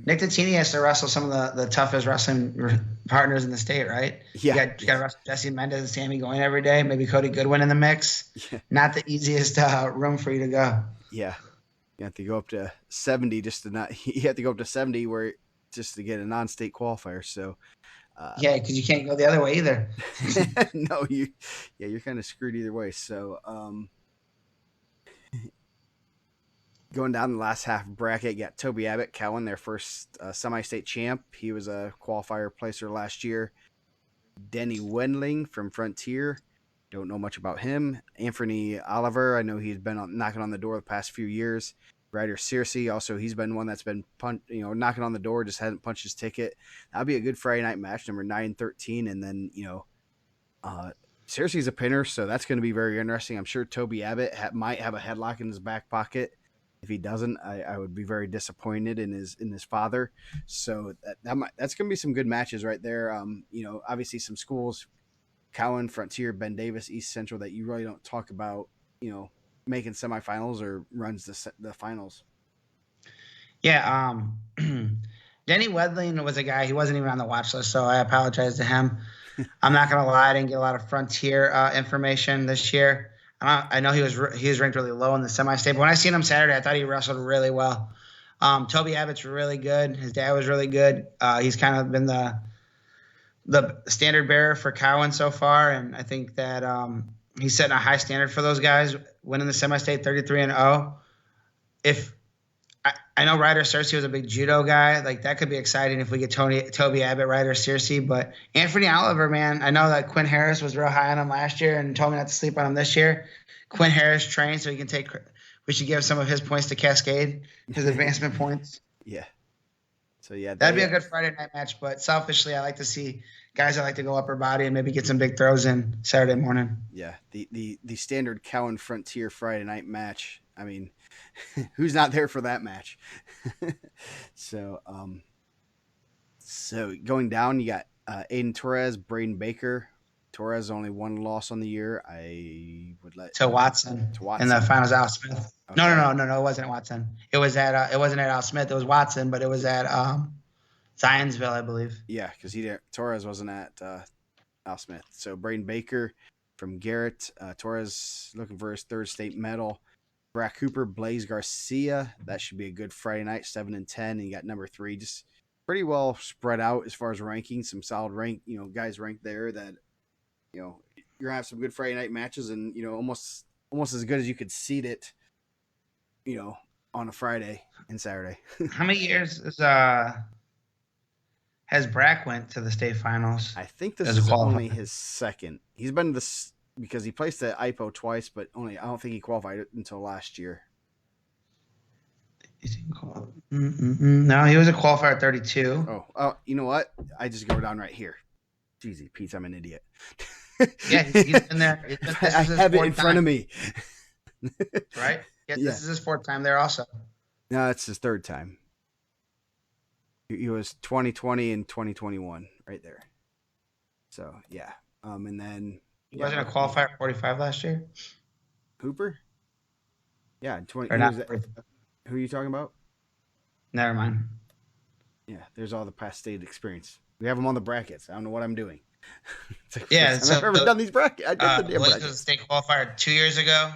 Nick Titini has to wrestle some of the toughest wrestling partners in the state, right? Yeah. You got to wrestle Jesse Mendez and Sammy Going every day. Maybe Cody Goodwin in the mix. Yeah. Not the easiest room for you to go. Yeah. You have to go up to 70 you have to go up to 70 just to get a non-state qualifier. So yeah, because you can't go the other way either. No, you're kind of screwed either way. So going down the last half bracket, got Toby Abbott, Cowan, their first semi-state champ. He was a qualifier placer last year. Denny Wedling from Frontier. Don't know much about him. Anthony Oliver, I know he's been knocking on the door the past few years. Ryder Searcy, also he's been one that's been knocking on the door, just hasn't punched his ticket. That'll be a good Friday night match, number 9-13, and then Searcy's a pinner, so that's going to be very interesting. I'm sure Toby Abbott might have a headlock in his back pocket. If he doesn't, I would be very disappointed in his father. So that's going to be some good matches right there. Obviously some schools, Cowan, Frontier, Ben Davis, East Central, that you really don't talk about, making semifinals or runs the finals. Yeah. Denny Wedling was a guy, he wasn't even on the watch list, so I apologize to him. I'm not going to lie, I didn't get a lot of Frontier information this year. I know he was ranked really low in the semi-state, but when I seen him Saturday, I thought he wrestled really well. Toby Abbott's really good. His dad was really good. He's kind of been the standard bearer for Cowan so far, and I think that he's setting a high standard for those guys, winning the semi-state 33-0. I know Ryder Searcy was a big judo guy. Like, that could be exciting if we get Toby Abbott, Ryder Searcy. But Anthony Oliver, man, I know that Quinn Harris was real high on him last year and told me not to sleep on him this year. Quinn Harris trained so he can we should give some of his points to Cascade, his advancement points. Yeah. So, yeah. That'd be a good Friday night match. But selfishly, I like to see guys that like to go upper body and maybe get some big throws in Saturday morning. Yeah. The standard Cowan Frontier Friday night match. I mean, who's not there for that match? So going down, you got Aiden Torres, Braden Baker. Torres only one loss on the year. I would let to Watson in the finals. Al Smith. Okay. No. It wasn't Watson. It was at it wasn't at Al Smith. It was Watson, but it was at Zionsville, I believe. Yeah, because Torres wasn't at Al Smith. So Braden Baker from Garrett. Torres looking for his third state medal. Brack Cooper, Blaze Garcia. That should be a good Friday night, 7-10. And you got number 3, just pretty well spread out as far as ranking. Some solid guys ranked there that, you're gonna have some good Friday night matches, and almost as good as you could seed it, on a Friday and Saturday. How many years has Brack went to the state finals? I think this is only his second. He's been to this because he placed at IPO twice, but I don't think he qualified until last year. No, he was a qualifier at 32. Oh, you know what? I just go down right here. Jeezy Pete, I'm an idiot. Yeah, he's been there. I have it in front of me. Right? Yeah, this is his 4th time there also. No, it's his 3rd time. He was 2020 and 2021 right there. So, yeah. And then... He wasn't a qualifier at 45 last year? Hooper? Yeah, 20. Or not. Who are you talking about? Never mind. Yeah, there's all the past state experience. We have them on the brackets. I don't know what I'm doing. Yeah, I've never done these brackets. I did the damn brackets. Was a state qualifier 2 years ago.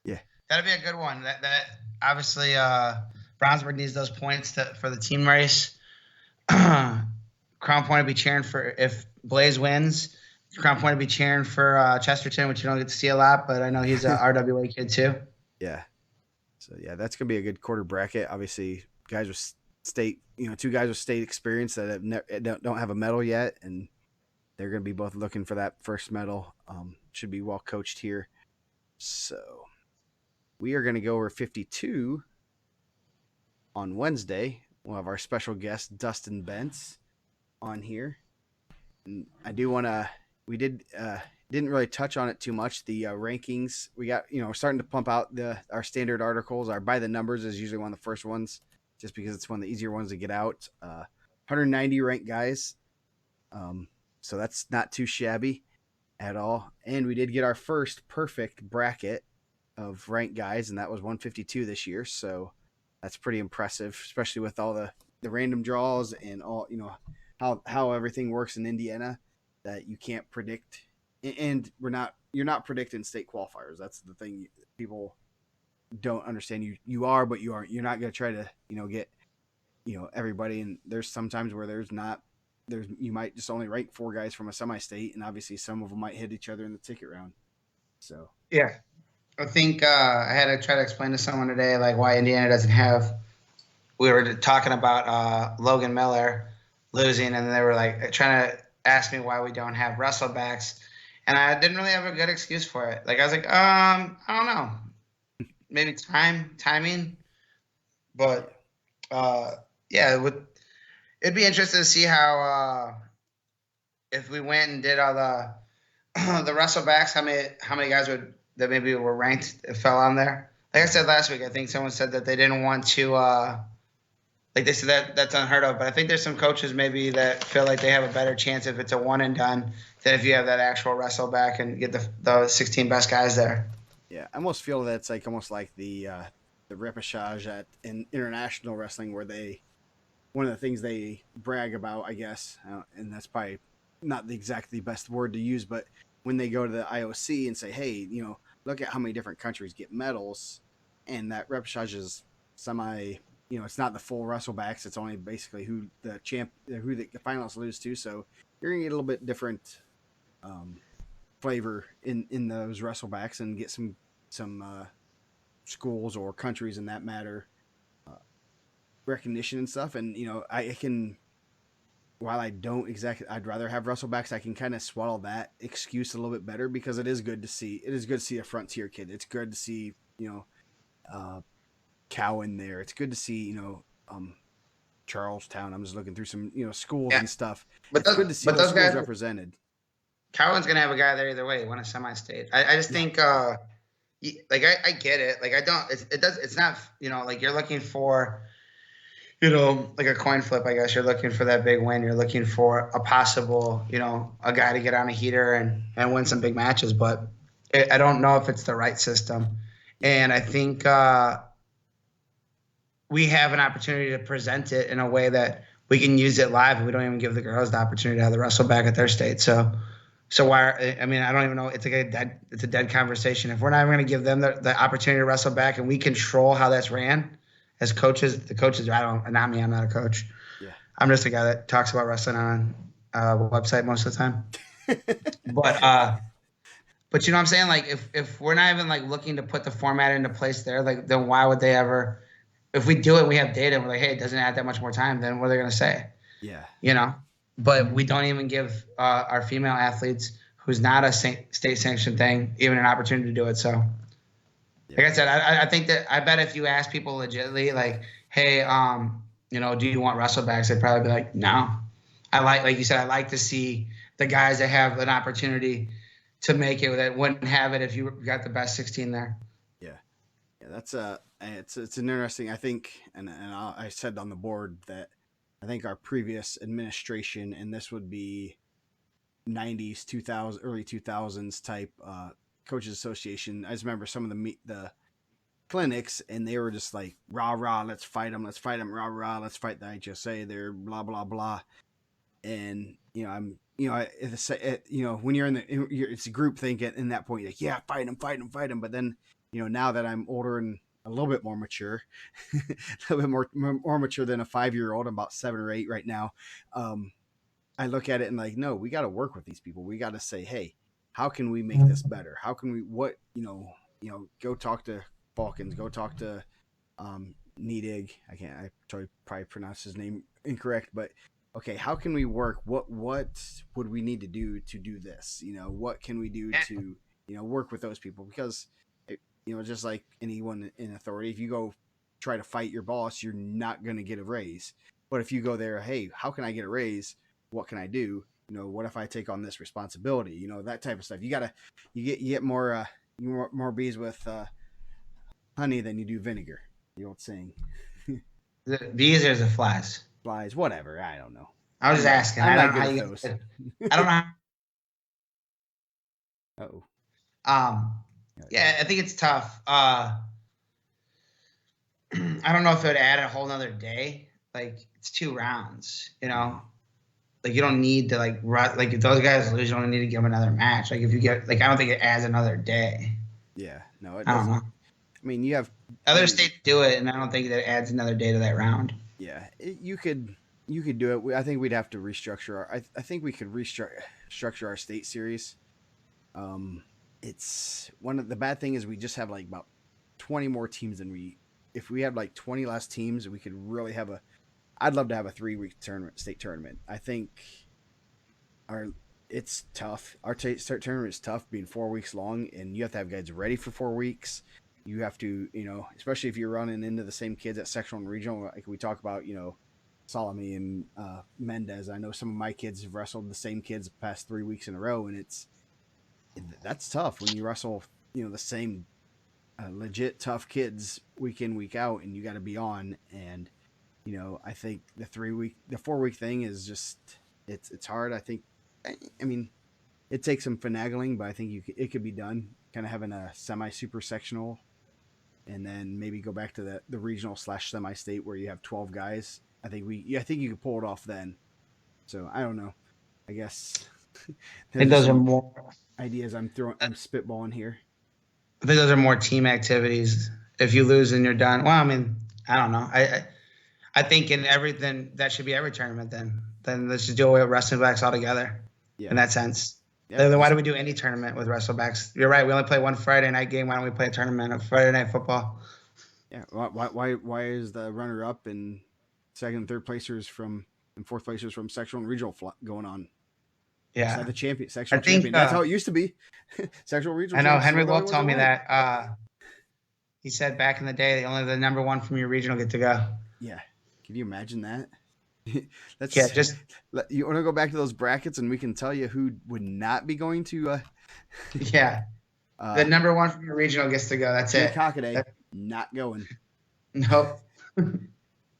Yeah, that'd be a good one. That obviously Brownsburg needs those points for the team race. Crown Point would be cheering for if Blaze wins. Crown Point would be cheering for Chesterton, which you don't get to see a lot, but I know he's a RWA kid too. Yeah. So yeah, that's gonna be a good quarter bracket. Obviously, guys with state, 2 guys with state experience that don't have a medal yet, and they're going to be both looking for that first medal. Should be well coached here. So we are going to go over 52 on Wednesday. We'll have our special guest, Dustin Bentz, on here. And I do want to, we didn't really touch on it too much. The rankings, we got, we're starting to pump out our standard articles. Our by the numbers is usually one of the first ones, just because it's one of the easier ones to get out. 190 ranked guys. So that's not too shabby at all. And we did get our first perfect bracket of ranked guys, and that was 152 this year. So that's pretty impressive, especially with all the random draws and all, how everything works in Indiana that you can't predict. And you're not predicting state qualifiers. That's the thing people don't understand. You are, but you aren't. You're not going to try to, get, everybody. And there's sometimes where you might just only rank 4 guys from a semi-state, and obviously some of them might hit each other in the ticket round. So yeah, I think I had to try to explain to someone today like why Indiana doesn't have. We were talking about Logan Miller losing, and they were like trying to ask me why we don't have wrestlebacks, and I didn't really have a good excuse for it. Like I was like, I don't know, maybe timing, but yeah, it'd be interesting to see how if we went and did all the the wrestlebacks, how many guys that maybe were ranked fell on there. Like I said last week, I think someone said that they didn't want to. Like they said that's unheard of, but I think there's some coaches maybe that feel like they have a better chance if it's a one and done than if you have that actual wrestle back and get the 16 best guys there. Yeah, I almost feel that it's like almost like the repechage in international wrestling, where one of the things they brag about, I guess, and that's probably not exactly the best word to use, but when they go to the IOC and say, hey, look at how many different countries get medals, and that repechage is semi. It's not the full wrestlebacks. It's only basically who the finalists lose to. So you're gonna get a little bit different flavor in those wrestlebacks and get some schools or countries in that matter recognition and stuff. And I can, while I don't exactly, I'd rather have wrestlebacks. I can kind of swallow that excuse a little bit better because it is good to see. It is good to see a frontier kid. It's good to see Cow in there. It's good to see, Charlestown. I'm just looking through some, schools and stuff. But it's good to see those schools represented. Cowan's going to have a guy there either way. He won a semi-state. I just think, I get it. Like, it's not, like you're looking for, like a coin flip, I guess. You're looking for that big win. You're looking for a possible, a guy to get on a heater and win some big matches. But I don't know if it's the right system. And I think, we have an opportunity to present it in a way that we can use it live, and we don't even give the girls the opportunity to have the wrestle back at their state. So why? I mean, I don't even know. It's like it's a dead conversation. If we're not even going to give them the opportunity to wrestle back, and we control how that's ran as coaches, the coaches. Not me. I'm not a coach. Yeah. I'm just a guy that talks about wrestling on a website most of the time. But you know what I'm saying? Like if we're not even like looking to put the format into place there, like then why would they ever? If we do it, we have data, and we're like, hey, it doesn't add that much more time, then what are they going to say? Yeah. But we don't even give our female athletes, who's not a state-sanctioned thing, even an opportunity to do it. So, like I said, I think that I bet if you ask people legitimately, like, hey, do you want wrestlebacks? They'd probably be like, no. Like you said, I like to see the guys that have an opportunity to make it that wouldn't have it if you got the best 16 there. Yeah, that's it's an interesting. I think, and I said on the board that I think our previous administration, and this would be 90s, 2000, early 2000s type coaches association. I just remember some of the clinics, and they were just like rah rah, let's fight them, rah rah, let's fight the HSA. They're blah blah blah, and when you're it's a group think at that point, you're like, yeah, fight them. But then now that I'm older and a little bit more mature, a little bit more mature than a 5-year-old. I'm about 7 or 8 right now. I look at it and like, no, we got to work with these people. We got to say, hey, how can we make this better? How can we, go talk to Falcons, go talk to Nedig. I probably pronounced his name incorrect, but okay, how can we work? What would we need to do this? What can we do to, work with those people? Because just like anyone in authority, if you go try to fight your boss, you're not going to get a raise. But if you go there, hey, how can I get a raise? What can I do? What if I take on this responsibility? That type of stuff. You get more bees with honey than you do vinegar. The old saying. The bees or the flies? Flies, whatever. I don't know. I was just asking. I don't know how you those. I don't know. Uh-oh. Yeah, I think it's tough. I don't know if it would add a whole nother day. Like, it's 2 rounds, Like, you don't need to, like if those guys lose, you don't need to give them another match. Like, if you get, like, I don't think it adds another day. Yeah, no, it doesn't. I don't know. I mean, you have other states do it, and I don't think that adds another day to that round. Yeah, you could do it. I think we'd have to restructure I think we could restructure our state series. It's one of the bad thing is we just have like about 20 more teams than if we had like 20 less teams, we could really have I'd love to have a 3-week state tournament. I think it's tough. Our start tournament is tough, being 4 weeks long, and you have to have guys ready for 4 weeks. You have to, especially if you're running into the same kids at sectional and regional, like we talk about, Salami and Mendez. I know some of my kids have wrestled the same kids the past 3 weeks in a row, and that's tough when you wrestle, the same legit tough kids week in, week out, and you got to be on. And I think the 4 week thing is just it's hard. I think, I mean, it takes some finagling, but I think it could be done. Kind of having a semi super sectional, and then maybe go back to the regional / semi state where you have 12 guys. I think you could pull it off then. So I don't know. I guess I think those are more ideas I'm spitballing here. I think those are more team activities. If you lose and you're done, well, I mean, I don't know. I think in everything that should be every tournament. Then let's just do away with wrestling backs altogether. Yeah. In that sense. Yeah, then why do we do any tournament with wrestlebacks? You're right. We only play one Friday night game. Why don't we play a tournament of Friday night football? Yeah. Why is the runner up and second and third placers and fourth placers from sectional and regional going on? Yeah. The sectional champion. That's how it used to be. Sectional regional. I know Henry Wolf told me that. He said back in the day, only the number one from your regional get to go. Yeah. Can you imagine that? You want to go back to those brackets and we can tell you who would not be going to. The number one from your regional gets to go. That's it. Cockaday, not going. Nope.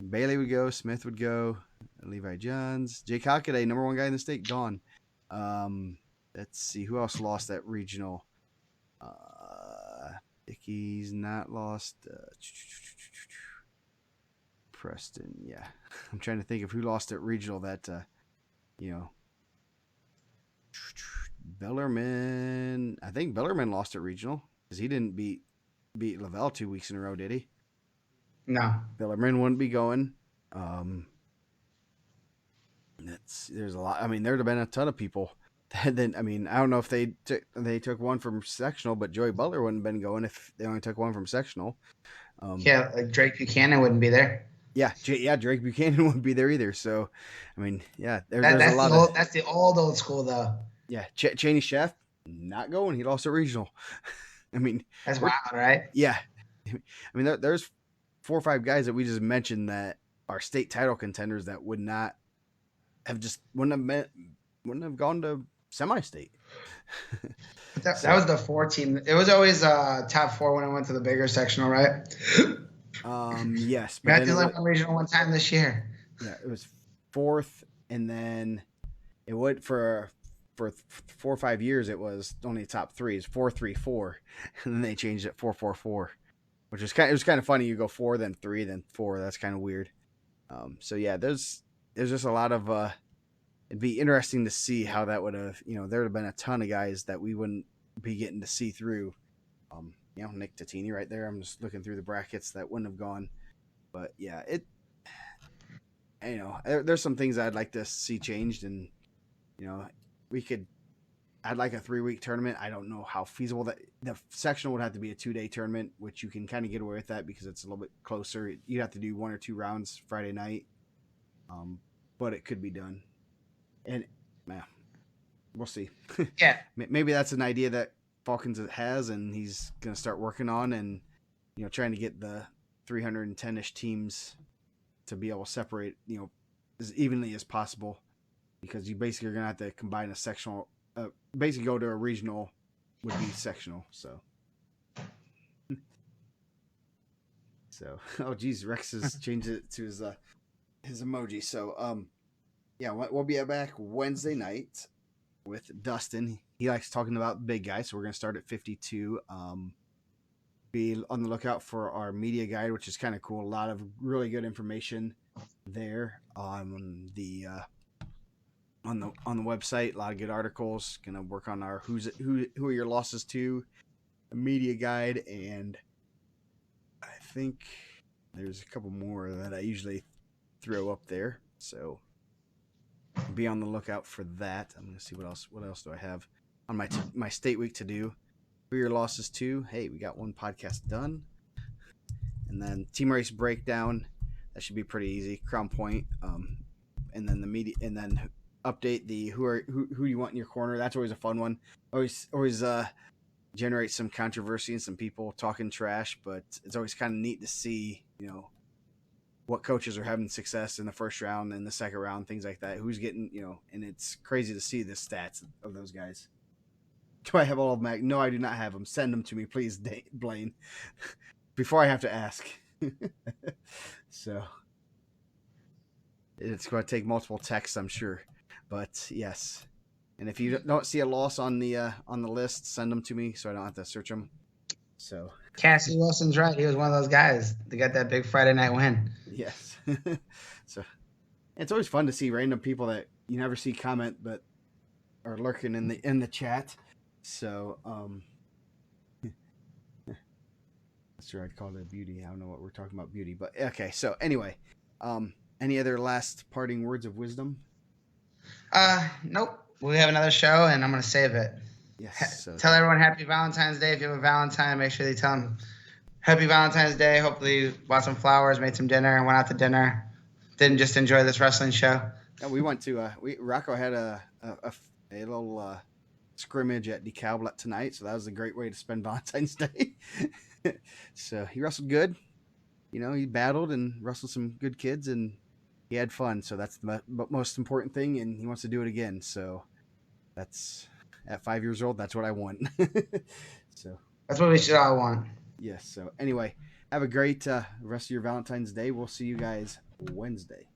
Bailey would go. Smith would go. Levi Johns. Jay Cockaday, number one guy in the state, gone. Let's see who else lost that regional. Icky's not lost. Preston, yeah. I'm trying to think of who lost at regional that, Bellerman. I think Bellerman lost at regional because he didn't beat Lavelle 2 weeks in a row, did he? No. Bellerman wouldn't be going. There's a lot. I mean, there'd have been a ton of people. Then, I mean, I don't know if they took one from sectional, but Joey Butler wouldn't have been going if they only took one from sectional. Like Drake Buchanan wouldn't be there. Yeah, Drake Buchanan wouldn't be there either. So, I mean, yeah, there's a lot that's the old school though. Yeah, Cheney Chef not going. He lost a regional. I mean, that's wild, right? Yeah, I mean, there's 4 or 5 guys that we just mentioned that are state title contenders that wouldn't have gone to semi-state. that was the 4 team. It was always top 4 when I went to the bigger sectional, right? Yes. But I did like one regional one time this year. Yeah, it was 4th, and then it would for 4 or 5 years. It was only top 3. It's 4-3-4, and then they changed it 4-4-4, which was it was kind of funny. You go 4, then 3, then 4. That's kind of weird. So yeah, there's just a lot of. It'd be interesting to see how that would have. There would have been a ton of guys that we wouldn't be getting to see through. Nick Tatini right there. I'm just looking through the brackets that wouldn't have gone. But yeah, there's some things I'd like to see changed, and I'd like a 3-week tournament. I don't know how feasible that the sectional would have to be a 2-day tournament, which you can kind of get away with that because it's a little bit closer. You'd have to do 1 or 2 rounds Friday night. But it could be done. And we'll see. Yeah. Maybe that's an idea that Falcons has, and he's going to start working on, and trying to get the 310-ish teams to be able to separate as evenly as possible, because you basically are going to have to combine a sectional. Basically, go to a regional would be sectional. So, oh geez, Rex has changed it to his emoji. So, yeah, we'll be back Wednesday night with Dustin. He likes talking about big guys, so we're going to start at 52. Be on the lookout for our media guide, which is kind of cool. A lot of really good information there on the website. A lot of good articles. Going to work on our who are your losses to, a media guide, and I think there's a couple more that I usually throw up there. So be on the lookout for that. I'm going to see what else do I have on my state week to do. Who are your losses to? Hey, we got one podcast done. And then team race breakdown. That should be pretty easy. Crown Point. And then the media, and then update the who you want in your corner. That's always a fun one. Always generates some controversy and some people talking trash, but it's always kind of neat to see, what coaches are having success in the first round and the second round, things like that. Who's getting, and it's crazy to see the stats of those guys. Do I have all of them? No, I do not have them. Send them to me, please, Blaine, before I have to ask. So it's going to take multiple texts, I'm sure, but yes. And if you don't see a loss on the list, send them to me so I don't have to search them. So Cassie Wilson's right. He was one of those guys that got that big Friday night win. Yes. So it's always fun to see random people that you never see comment but are lurking in the chat. So that's sure I'd call it beauty. I don't know what we're talking about beauty, but okay. So anyway, any other last parting words of wisdom? Nope. We have another show, and I'm going to save it. Yes. So tell everyone Happy Valentine's Day. If you have a Valentine, make sure they tell them Happy Valentine's Day. Hopefully you bought some flowers, made some dinner, and went out to dinner. Didn't just enjoy this wrestling show. Yeah, we went to Rocco had a little scrimmage at DeKalb tonight, so that was a great way to spend Valentine's Day. So he wrestled good. He battled and wrestled some good kids, and he had fun. So that's the most important thing, and he wants to do it again. So that's at 5 years old. That's what I want. So that's what we should all want. Yes. So anyway, have a great rest of your Valentine's Day. We'll see you guys Wednesday.